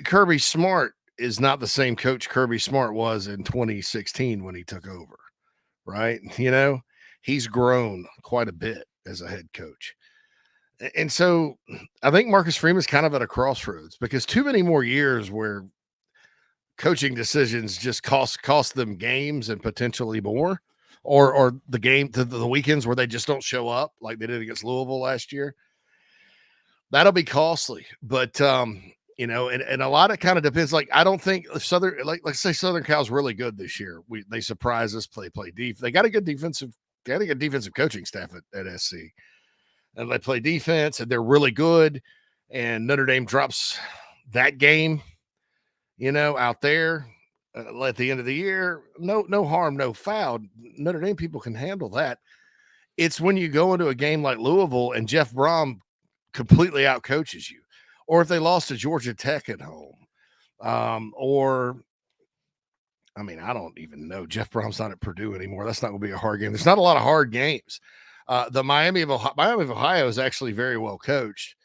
Kirby Smart is not the same coach Kirby Smart was in 2016 when he took over, right? He's grown quite a bit as a head coach. And so I think Marcus Freeman's kind of at a crossroads because too many more years where coaching decisions just cost them games and potentially more, or the game to the weekends where they just don't show up like they did against Louisville last year. That'll be costly. But and a lot of kind of depends. Like I don't think Southern, let's say Southern Cal's really good this year. They surprise us, play deep. They got a good defensive coaching staff at SC. And they play defense, and they're really good. And Notre Dame drops that game, out there at the end of the year. No harm, no foul. Notre Dame people can handle that. It's when you go into a game like Louisville and Jeff Brom completely outcoaches you, or if they lost to Georgia Tech at home, I don't even know. Jeff Brom's not at Purdue anymore. That's not going to be a hard game. There's not a lot of hard games. The Miami of Ohio is actually very well coached.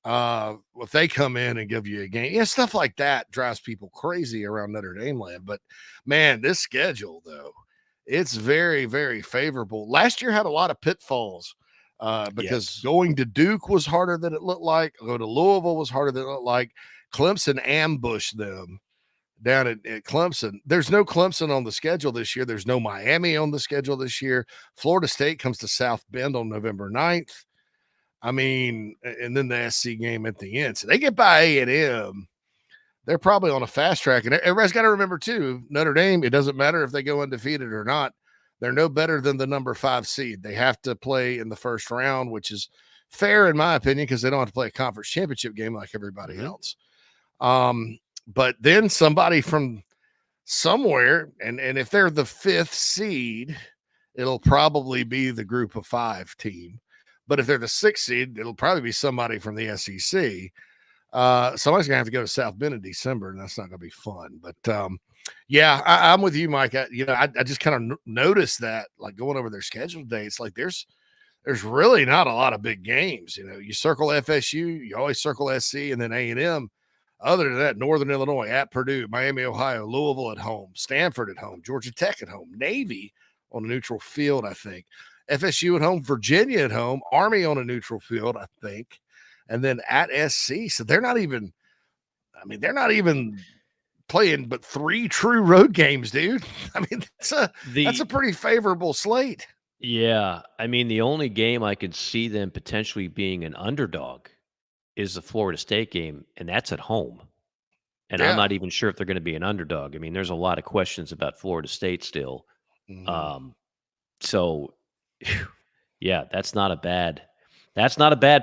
If they come in and give you a game, stuff like that drives people crazy around Notre Dame land. But man, this schedule though, it's very, very favorable. Last year had a lot of pitfalls because going to Duke was harder than it looked like. Go to Louisville was harder than it looked like. Clemson ambushed them down at Clemson. There's no Clemson on the schedule this year. There's no Miami on the schedule this year. Florida State comes to South Bend on November 9th. And then the SC game at the end. So they get by A&M. They're probably on a fast track. And everybody's got to remember, too, Notre Dame, it doesn't matter if they go undefeated or not. They're no better than the number 5 seed. They have to play in the first round, which is fair in my opinion because they don't have to play a conference championship game like everybody else. But then somebody from somewhere, and if they're the 5th seed, it'll probably be the group of 5 team. But if they're the 6th seed, it'll probably be somebody from the SEC. Somebody's going to have to go to South Bend in December, and that's not going to be fun. But, I'm with you, Mike. I just kind of noticed that, like, going over their schedule today, it's like there's really not a lot of big games. You circle FSU, you always circle SC, and then A&M. Other than that, Northern Illinois at Purdue, Miami, Ohio, Louisville at home, Stanford at home, Georgia Tech at home, Navy on a neutral field, I think. FSU at home, Virginia at home, Army on a neutral field, I think, and then at SC. So they're not even playing but 3 true road games, dude. That's a pretty favorable slate. Yeah. The only game I could see them potentially being an underdog is the Florida State game, and that's at home. And I'm not even sure if they're going to be an underdog. I mean, there's a lot of questions about Florida State still. Mm-hmm. So, yeah, that's not a bad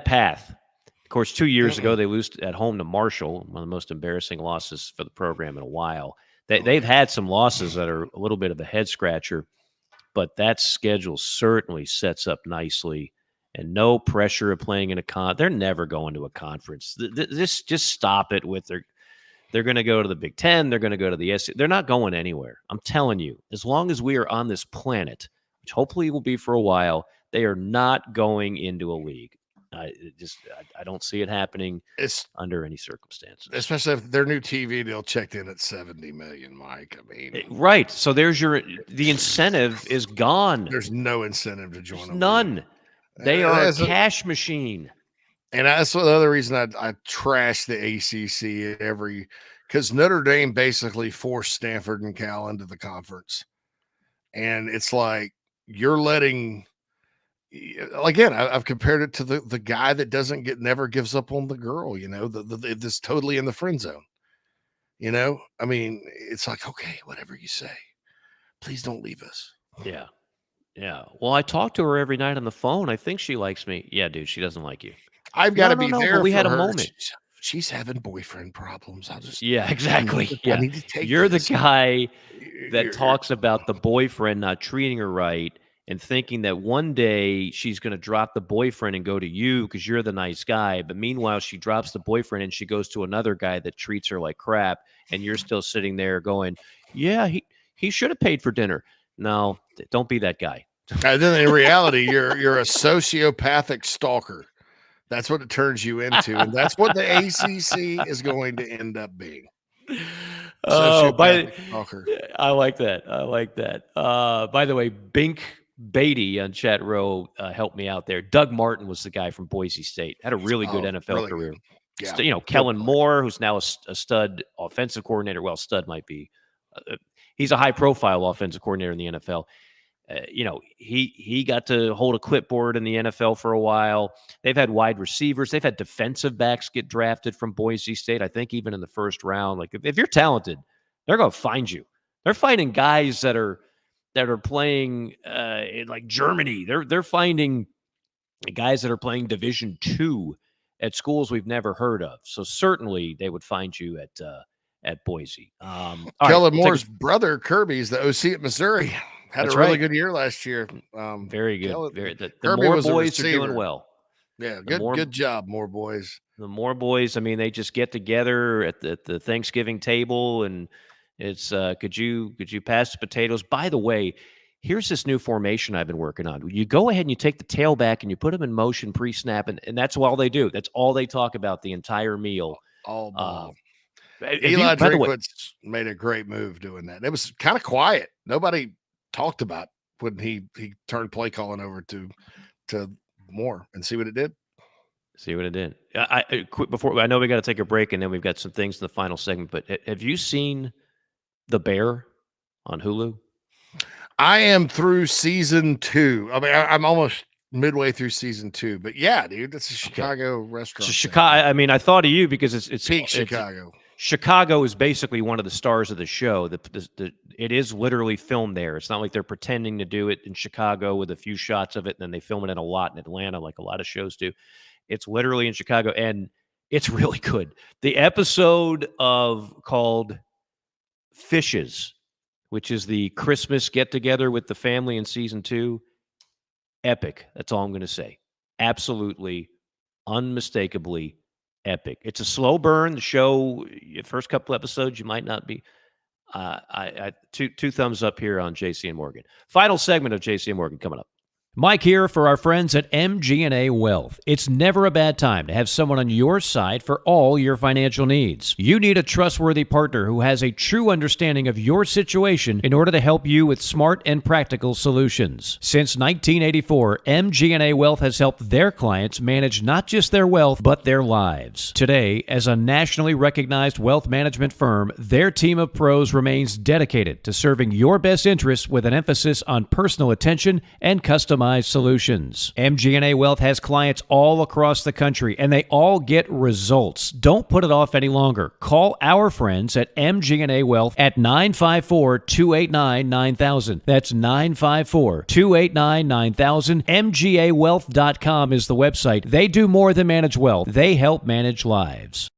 path. Of course, 2 years ago, they lost at home to Marshall, one of the most embarrassing losses for the program in a while. They've had some losses that are a little bit of a head scratcher, but that schedule certainly sets up nicely. And no pressure of playing in a they're never going to a conference. Just stop it with they're going to go to the Big Ten. They're going to go to the SEC. They're not going anywhere. I'm telling you, as long as we are on this planet, which hopefully will be for a while, they are not going into a league. I don't see it happening under any circumstances. Especially if their new TV deal checked in at $70 million, Mike. I mean, right. So the incentive is gone. There's no incentive to join. None. League. They are a cash machine. And that's the other reason I trash the ACC because Notre Dame basically forced Stanford and Cal into the conference. And it's like you're letting, again, I've compared it to the guy that never gives up on the girl, this totally in the friend zone. I mean, it's like, okay, whatever you say, please don't leave us. Yeah. Yeah. Well, I talk to her every night on the phone. I think she likes me. Yeah, dude, she doesn't like you. I've got to be there. We had a moment. She's having boyfriend problems. Yeah, exactly. I need to take You're this. The guy that talks about the boyfriend not treating her right and thinking that one day she's going to drop the boyfriend and go to you because you're the nice guy. But meanwhile, she drops the boyfriend and she goes to another guy that treats her like crap. And you're still sitting there going, yeah, he should have paid for dinner. No, don't be that guy. And then in reality, you're a sociopathic stalker. That's what it turns you into, and that's what the ACC is going to end up being. Stalker. I like that. By the way, Bink Beatty on chat row helped me out there. Doug Martin was the guy from Boise State. Had a really good NFL career. Good. Yeah. Kellen Moore, who's now a stud offensive coordinator. Well, stud might be. He's a high-profile offensive coordinator in the NFL. He got to hold a clipboard in the NFL for a while. They've had wide receivers. They've had defensive backs get drafted from Boise State, I think even in the first round. Like, if you're talented, they're going to find you. They're finding guys that are playing in like Germany. They're finding guys that are playing Division II at schools we've never heard of. So certainly they would find you at Boise. Kellen Moore's brother, Kirby's the OC at Missouri. Had a really good year last year. Very good. The Moore boys are doing well. Yeah, good job, Moore boys. The Moore boys, I mean, they just get together at the Thanksgiving table, and it's could you pass the potatoes? By the way, here's this new formation I've been working on. You go ahead and you take the tailback and you put them in motion pre-snap, and that's all they do. That's all they talk about the entire meal. All ball. Eli Drinkwitz made a great move doing that. It was kind of quiet. Nobody talked about when he turned play calling over to Moore, and see what it did. Before I know we got to take a break, and then we've got some things in the final segment. But have you seen The Bear on Hulu? I am through season 2. I mean, I'm almost midway through season 2. But yeah, dude, it's a Chicago restaurant. So Chicago. I mean, I thought of you because it's peak Chicago. Chicago is basically one of the stars of the show. It is literally filmed there. It's not like they're pretending to do it in Chicago with a few shots of it, and then they film it in a lot in Atlanta, like a lot of shows do. It's literally in Chicago, and it's really good. The episode called Fishes, which is the Christmas get-together with the family in season 2, epic. That's all I'm going to say. Absolutely, unmistakably epic. It's a slow burn. The show, first couple episodes, you might not be. Two thumbs up here on JC and Morgan. Final segment of JC and Morgan coming up. Mike here for our friends at MG&A Wealth. It's never a bad time to have someone on your side for all your financial needs. You need a trustworthy partner who has a true understanding of your situation in order to help you with smart and practical solutions. Since 1984, MG&A Wealth has helped their clients manage not just their wealth, but their lives. Today, as a nationally recognized wealth management firm, their team of pros remains dedicated to serving your best interests with an emphasis on personal attention and customization customized solutions. MG&A Wealth has clients all across the country, and they all get results. Don't put it off any longer. Call our friends at MG&A Wealth at 954-289-9000. That's 954-289-9000. MGAwealth.com is the website. They do more than manage wealth. They help manage lives.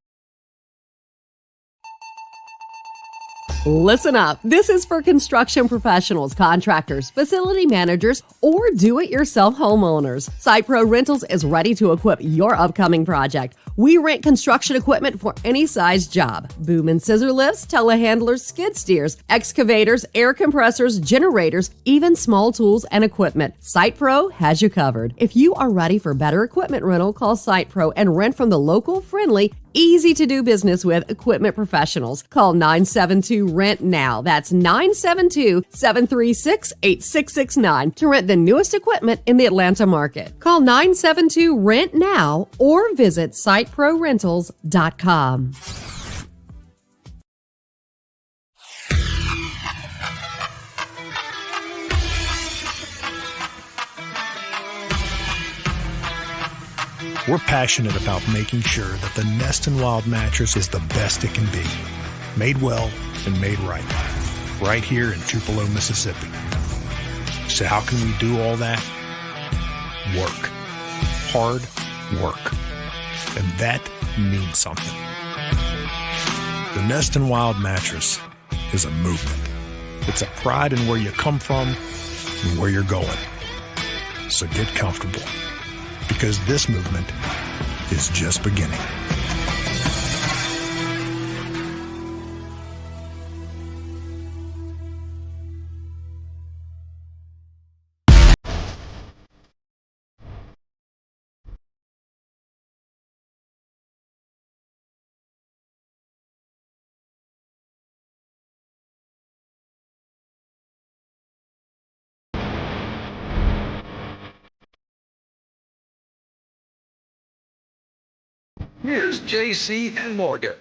Listen up. This is for construction professionals, contractors, facility managers, or do-it-yourself homeowners. SitePro Rentals is ready to equip your upcoming project. We rent construction equipment for any size job. Boom and scissor lifts, telehandlers, skid steers, excavators, air compressors, generators, even small tools and equipment. SitePro has you covered. If you are ready for better equipment rental, call SitePro and rent from the local, friendly, easy to do business with equipment professionals. Call 972-RENT-NOW. That's 972-736-8669 to rent the newest equipment in the Atlanta market. Call 972-RENT-NOW or visit siteprorentals.com. We're passionate about making sure that the Nest and Wild mattress is the best it can be. Made well and made right. Right here in Tupelo, Mississippi. So how can we do all that? Work. Hard work. And that means something. The Nest and Wild mattress is a movement. It's a pride in where you come from and where you're going. So get comfortable, because this movement is just beginning. Here's JC and Morgan.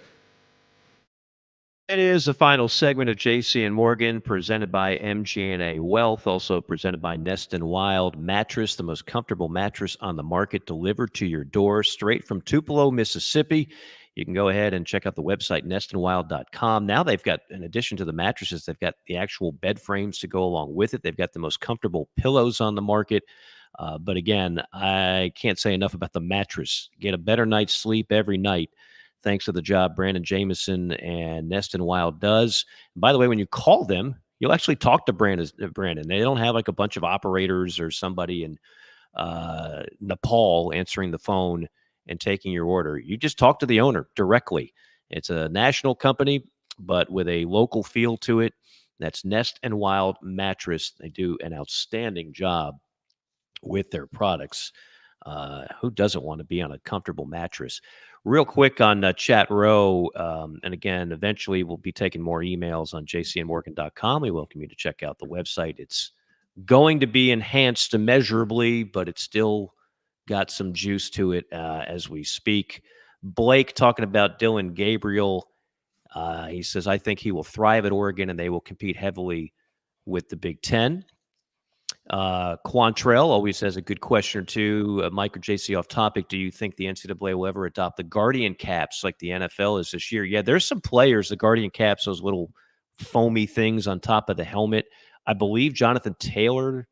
It is the final segment of JC and Morgan, presented by MG&A Wealth, also presented by Nest and Wild Mattress, the most comfortable mattress on the market, delivered to your door straight from Tupelo, Mississippi. You can go ahead and check out the website, nestandwild.com. Now they've got, in addition to the mattresses, they've got the actual bed frames to go along with it. They've got the most comfortable pillows on the market. But again, I can't say enough about the mattress. Get a better night's sleep every night, thanks to the job Brandon Jameson and Nest and Wild does. And by the way, when you call them, you'll actually talk to Brandon. They don't have like a bunch of operators or somebody in Nepal answering the phone and taking your order. You just talk to the owner directly. It's a national company, but with a local feel to it. That's Nest and Wild Mattress. They do an outstanding job with their products. Who doesn't want to be on a comfortable mattress? Real quick on chat row, and again, eventually we'll be taking more emails on jcandmorgan.com. We welcome you to check out the website. It's going to be enhanced immeasurably, but it's still got some juice to it as we speak. Blake talking about Dylan Gabriel. He says, I think he will thrive at Oregon and they will compete heavily with the Big Ten. Quantrell always has a good question or two. Mike or JC, off topic, do you think the NCAA will ever adopt the Guardian caps like the NFL is this year? Yeah, there's some players, the Guardian caps, those little foamy things on top of the helmet. I believe Jonathan Taylor,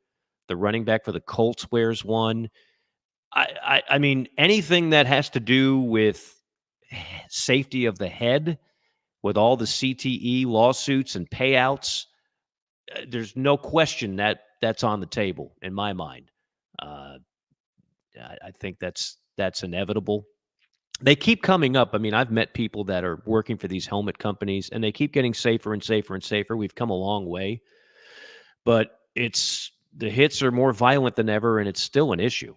the running back for the Colts, wears one. I mean, anything that has to do with safety of the head, with all the CTE lawsuits and payouts, there's no question that that's on the table in my mind. I think that's inevitable. They keep coming up. I mean, I've met people that are working for these helmet companies, and they keep getting safer and safer and safer. We've come a long way, but the hits are more violent than ever, and it's still an issue.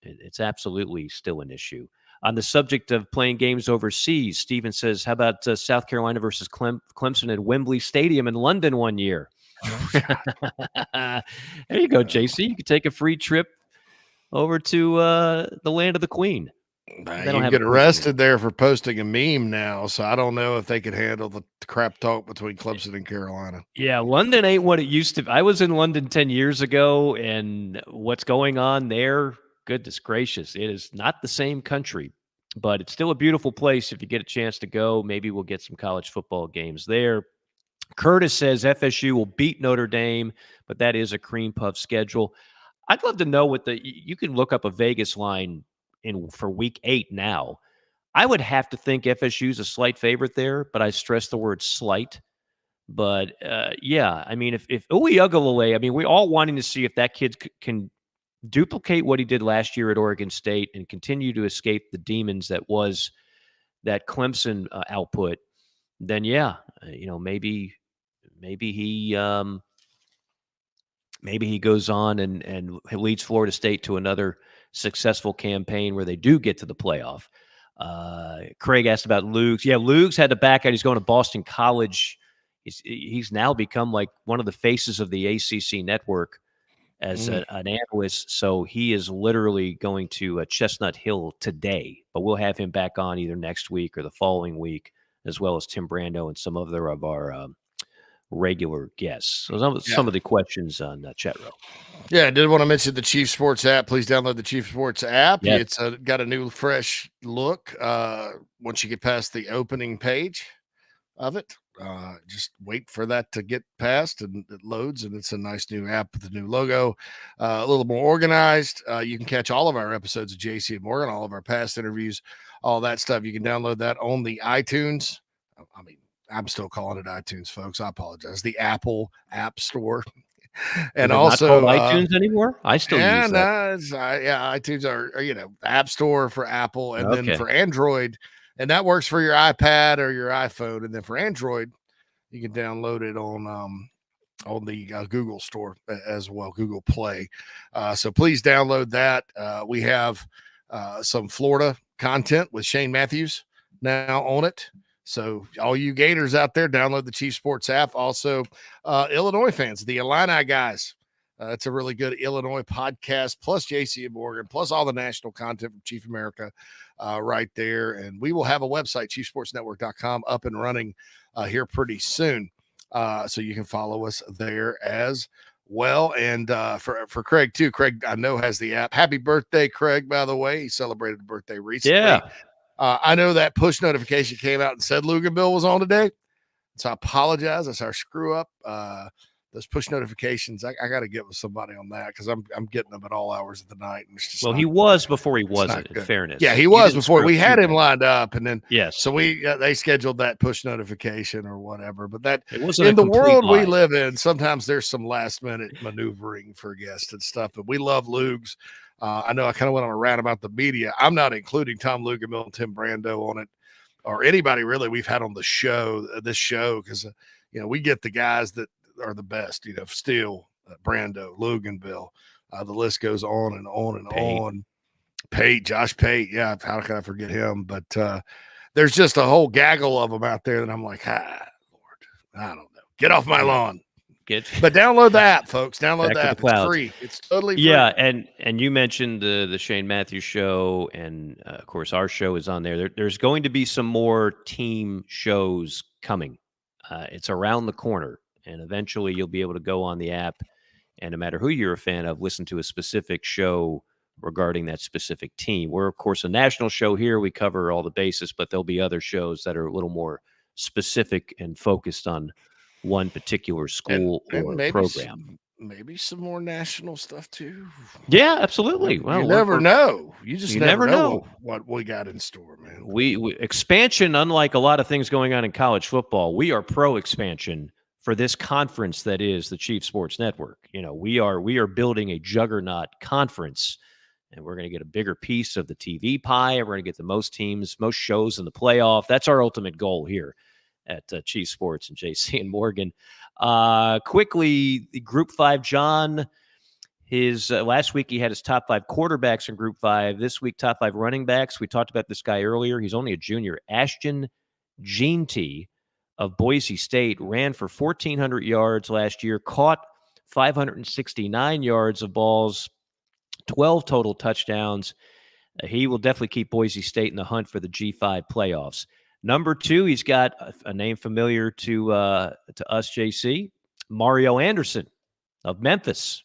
It's absolutely still an issue. On the subject of playing games overseas, Steven says, how about South Carolina versus Clemson at Wembley Stadium in London one year? There you go, JC. You could take a free trip over to the land of the Queen. They don't You have get arrested there for posting a meme now, so I don't know if they could handle the crap talk between Clemson and Carolina. Yeah, London ain't what it used to be. I was in London 10 years ago, and what's going on there, goodness gracious, it is not the same country, but it's still a beautiful place if you get a chance to go. Maybe we'll get some college football games there. Curtis says FSU will beat Notre Dame, but that is a cream puff schedule. I'd love to know what you can look up a Vegas line for week 8 now. I would have to think FSU's a slight favorite there, but I stress the word slight. But yeah, I mean, if Uiagalelei, I mean, we're all wanting to see if that kid can duplicate what he did last year at Oregon State and continue to escape the demons that was that Clemson output. Then yeah, maybe he goes on and leads Florida State to another successful campaign where they do get to the playoff. Craig asked about Lugs. Yeah, Lugs had to back out. He's going to Boston College. He's now become like one of the faces of the ACC network as an analyst. So he is literally going to Chestnut Hill today, but we'll have him back on either next week or the following week, as well as Tim Brando and some other of our regular guests. So some of the questions on chat row. Yeah, I did want to mention the Chief Sports app. Please download the Chief Sports app. Yes. It's got a new, fresh look once you get past the opening page of it. Just wait for that to get past and it loads, and it's a nice new app with the new logo, a little more organized. You can catch all of our episodes of JC and Morgan, all of our past interviews, all that stuff. You can download that on the iTunes. I mean, I'm still calling it iTunes, folks. I apologize. The Apple App Store. And also not called iTunes anymore. I still use that. iTunes are App Store for Apple, and then for Android, and that works for your iPad or your iPhone. And then for Android, you can download it on the Google Store as well, Google Play. So please download that. We have some Florida content with Shane Matthews now on it. So all you Gators out there, download the Chief Sports app. Also, Illinois fans, the Illini guys. It's a really good Illinois podcast, plus JC and Morgan, plus all the national content from Chief America right there. And we will have a website, chiefsportsnetwork.com, up and running here pretty soon. So you can follow us there as well. And for Craig, too. Craig, I know, has the app. Happy birthday, Craig, by the way. He celebrated a birthday recently. Yeah. I know that push notification came out and said Luganville was on today. So I apologize. That's our screw up. Those push notifications, I got to get with somebody on that because I'm getting them at all hours of the night. And it's just he was before he wasn't, in fairness. Yeah, he was before. We had him lined up, and then yes. So they scheduled that push notification or whatever. But that it wasn't in the world lie. we live in, sometimes there's some last minute maneuvering for guests and stuff. But we love Lugs. I know I kind of went on a rant about the media. I'm not including Tom Luganville and Tim Brando on it, or anybody really we've had on the show, because we get the guys that are the best. Steele, Brando, Luganville. The list goes on and on and on. Pate, Josh Pate. Yeah, how can I forget him? But there's just a whole gaggle of them out there that I'm like, Lord, I don't know. Get off my lawn. But download the app, folks. Download the app. It's free. It's totally free. Yeah, and you mentioned the Shane Matthews show, and of course our show is on there. There's going to be some more team shows coming. It's around the corner, and eventually you'll be able to go on the app, and no matter who you're a fan of, listen to a specific show regarding that specific team. We're, of course, a national show here. We cover all the bases, but there'll be other shows that are a little more specific and focused on one particular school or program. Maybe some more national stuff too. Yeah, absolutely. Well, you never know. You just never know what we got in store, man. We expansion, unlike a lot of things going on in college football, we are pro expansion for this conference that is the Chief Sports Network. We are building a juggernaut conference, and we're going to get a bigger piece of the TV pie. And we're going to get the most teams, most shows in the playoff. That's our ultimate goal here at Chief Sports and JC and Morgan. Quickly, the Group 5, John, his last week he had his top 5 quarterbacks in Group 5. This week, top 5 running backs. We talked about this guy earlier. He's only a junior. Ashton Jeanty of Boise State ran for 1,400 yards last year, caught 569 yards of balls, 12 total touchdowns. He will definitely keep Boise State in the hunt for the G5 playoffs. Number 2, he's got a name familiar to us, JC, Mario Anderson of Memphis.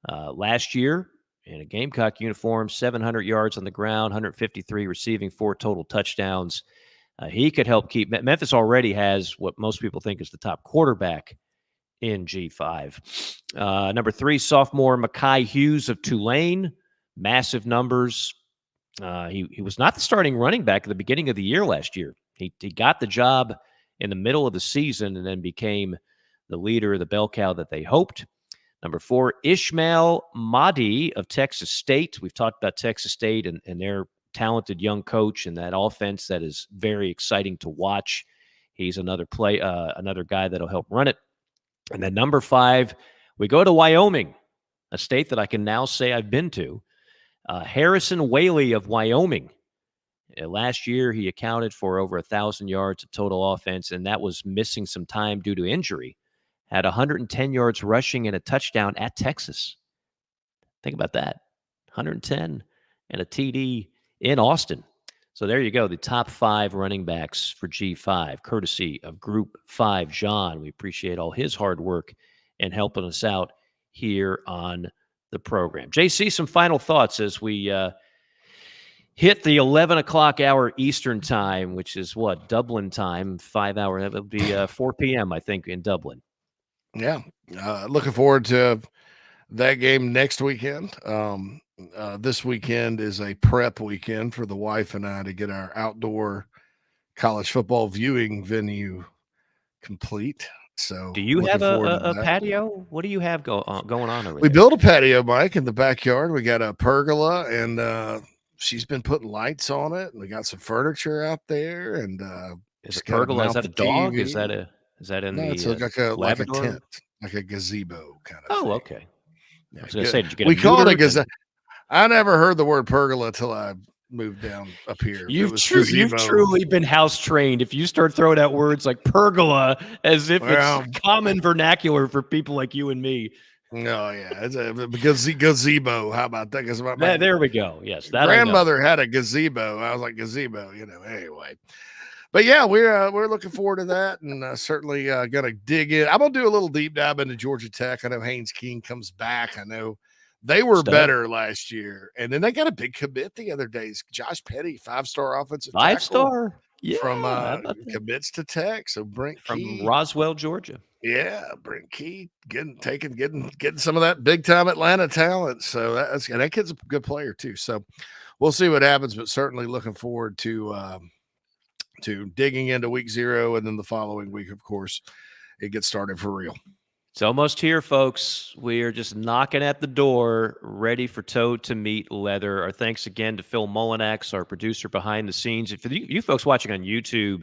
Last year, in a Gamecock uniform, 700 yards on the ground, 153 receiving, 4 total touchdowns. He could help keep – Memphis already has what most people think is the top quarterback in G5. Number 3, sophomore Mekhi Hughes of Tulane, massive numbers. He was not the starting running back at the beginning of the year last year. He got the job in the middle of the season and then became the leader, the bell cow that they hoped. Number 4, Ishmael Mahdi of Texas State. We've talked about Texas State and their talented young coach and that offense that is very exciting to watch. He's another guy that'll help run it. And then number 5, we go to Wyoming, a state that I can now say I've been to. Harrison Whaley of Wyoming. Last year, he accounted for over 1,000 yards of total offense, and that was missing some time due to injury. Had 110 yards rushing and a touchdown at Texas. Think about that. 110 and a TD in Austin. So there you go, the top 5 running backs for G5, courtesy of Group 5 John. We appreciate all his hard work and helping us out here on the program. JC, some final thoughts as we hit the 11 o'clock hour Eastern time, which is what, Dublin time, 5 hour. That would be 4 p.m., I think, in Dublin. Yeah. Looking forward to that game next weekend. This weekend is a prep weekend for the wife and I to get our outdoor college football viewing venue complete. So do you have a patio? What do you have going on over there? We built a patio, Mike, in the backyard. We got a pergola, and she's been putting lights on it. And we got some furniture out there. And is a pergola? Is that a dog? TV. Is that in no, the it's like a tent, like a gazebo kind of thing. Okay. Yeah, I was going to say, did you get we call it a gazebo. I never heard the word pergola till I moved down up here. You've truly been house trained. If you start throwing out words like pergola as if it's common vernacular for people like you and me. No, yeah, it's a gazebo. How about that? There we go. Yes, that grandmother had a gazebo. I was like, gazebo, anyway. But yeah, we're looking forward to that, and certainly gonna dig in. I'm gonna do a little deep dive into Georgia Tech. I know Haynes King comes back. I know they were better last year, and then they got a big commit the other days. Josh Petty, 5-star offensive tackle, 5-star, from commits to Tech. So Brent from Key, Roswell, Georgia. Yeah, Brent Key getting some of that big time Atlanta talent. So that kid's a good player too. So we'll see what happens, but certainly looking forward to digging into week 0, and then the following week, of course, it gets started for real. It's almost here, folks. We are just knocking at the door, ready for toe to meet leather. Our thanks again to Phil Mullinax, our producer behind the scenes. For you folks watching on YouTube,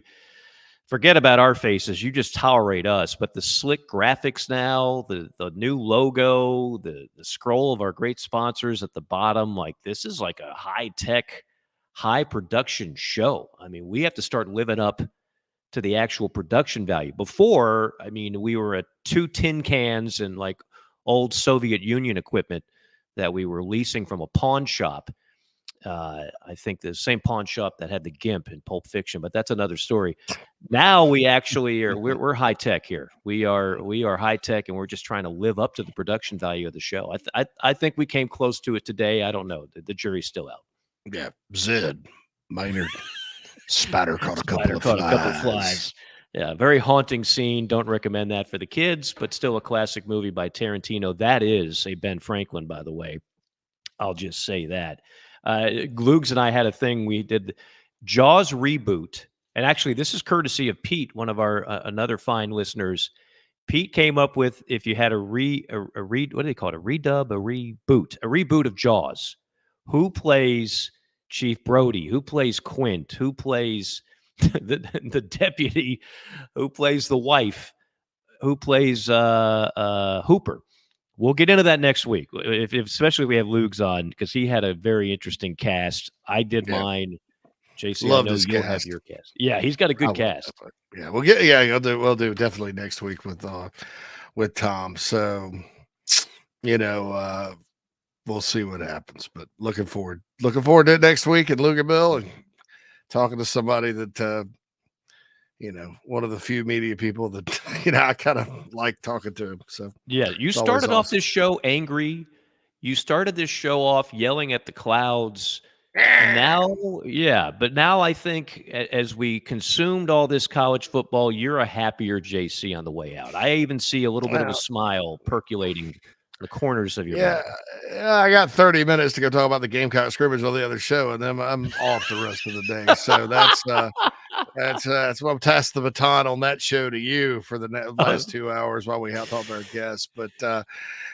forget about our faces. You just tolerate us. But the slick graphics now, the new logo, the scroll of our great sponsors at the bottom, like this is like a high-tech, high-production show. I mean, we have to start living up to the actual production value. Before, I mean, we were at 2 tin cans and like old Soviet Union equipment that we were leasing from a pawn shop. I think the same pawn shop that had the GIMP in Pulp Fiction, but that's another story. Now we actually are, we're high tech here. We are high tech, and we're just trying to live up to the production value of the show. I think we came close to it today. I don't know. The jury's still out. Yeah. Zed Maynard. Spider caught a couple of flies. Yeah, very haunting scene. Don't recommend that for the kids, but still a classic movie by Tarantino. That is a Ben Franklin, by the way. I'll just say that. Gloogs and I had a thing. We did Jaws reboot, and actually, this is courtesy of Pete, one of our another fine listeners. Pete came up with, if you had a what do they call it? A reboot of Jaws. Who plays Chief Brody? Who plays Quint? Who plays the deputy? Who plays the wife? Who plays Hooper? We'll get into that next week, especially if we have Lugs on, because he had a very interesting cast. I did mine. JC, love I know his you'll cast. have your cast. Yeah, he's got a good cast. Yeah, we'll do definitely next week with Tom. So, we'll see what happens. But looking forward to it next week in Luganville and talking to somebody that one of the few media people that I kind of like talking to him. So yeah, you started off this show angry. You started this show off yelling at the clouds. Now, yeah, but now I think as we consumed all this college football, you're a happier JC on the way out. I even see a little bit of a smile percolating the corners of your mouth. Yeah, I got 30 minutes to go talk about the Gamecock scrimmage on the other show, and then I'm off the rest of the day. So that's what I'm passing the baton on that show to you for the last 2 hours while we have talked to our guests. But so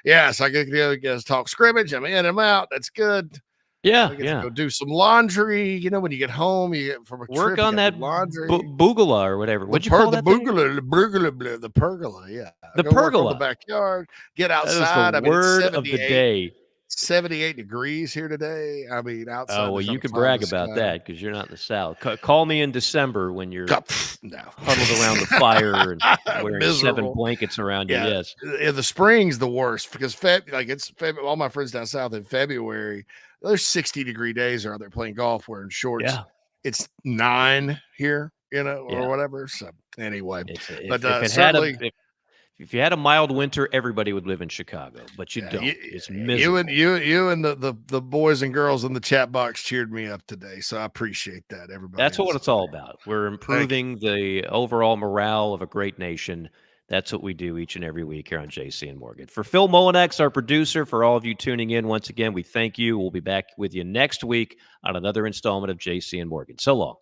I get to go talk scrimmage. I'm in, I'm out. That's good. Yeah, I get to go do some laundry. When you get home, you get from a work trip, on that laundry, bugula or whatever. What'd you call that? The pergola. Yeah, the pergola. The backyard. Get outside. That is the word of the day. 78 degrees here today. I mean, outside. Oh, well, you can brag about that because you're not in the South. Call me in December when you're huddled around the fire and wearing miserable 7 blankets around you. Yes. In the spring's the worst because all my friends down south in February, there's 60-degree days are out there playing golf wearing shorts. Yeah. It's 9 here, or whatever. So anyway, if you had a mild winter, everybody would live in Chicago, but you don't. It's miserable. You and the boys and girls in the chat box cheered me up today, so I appreciate that. Everybody. That's what it's all about. We're improving the overall morale of a great nation. That's what we do each and every week here on JC and Morgan. For Phil Molinex, our producer, for all of you tuning in, once again, we thank you. We'll be back with you next week on another installment of JC and Morgan. So long.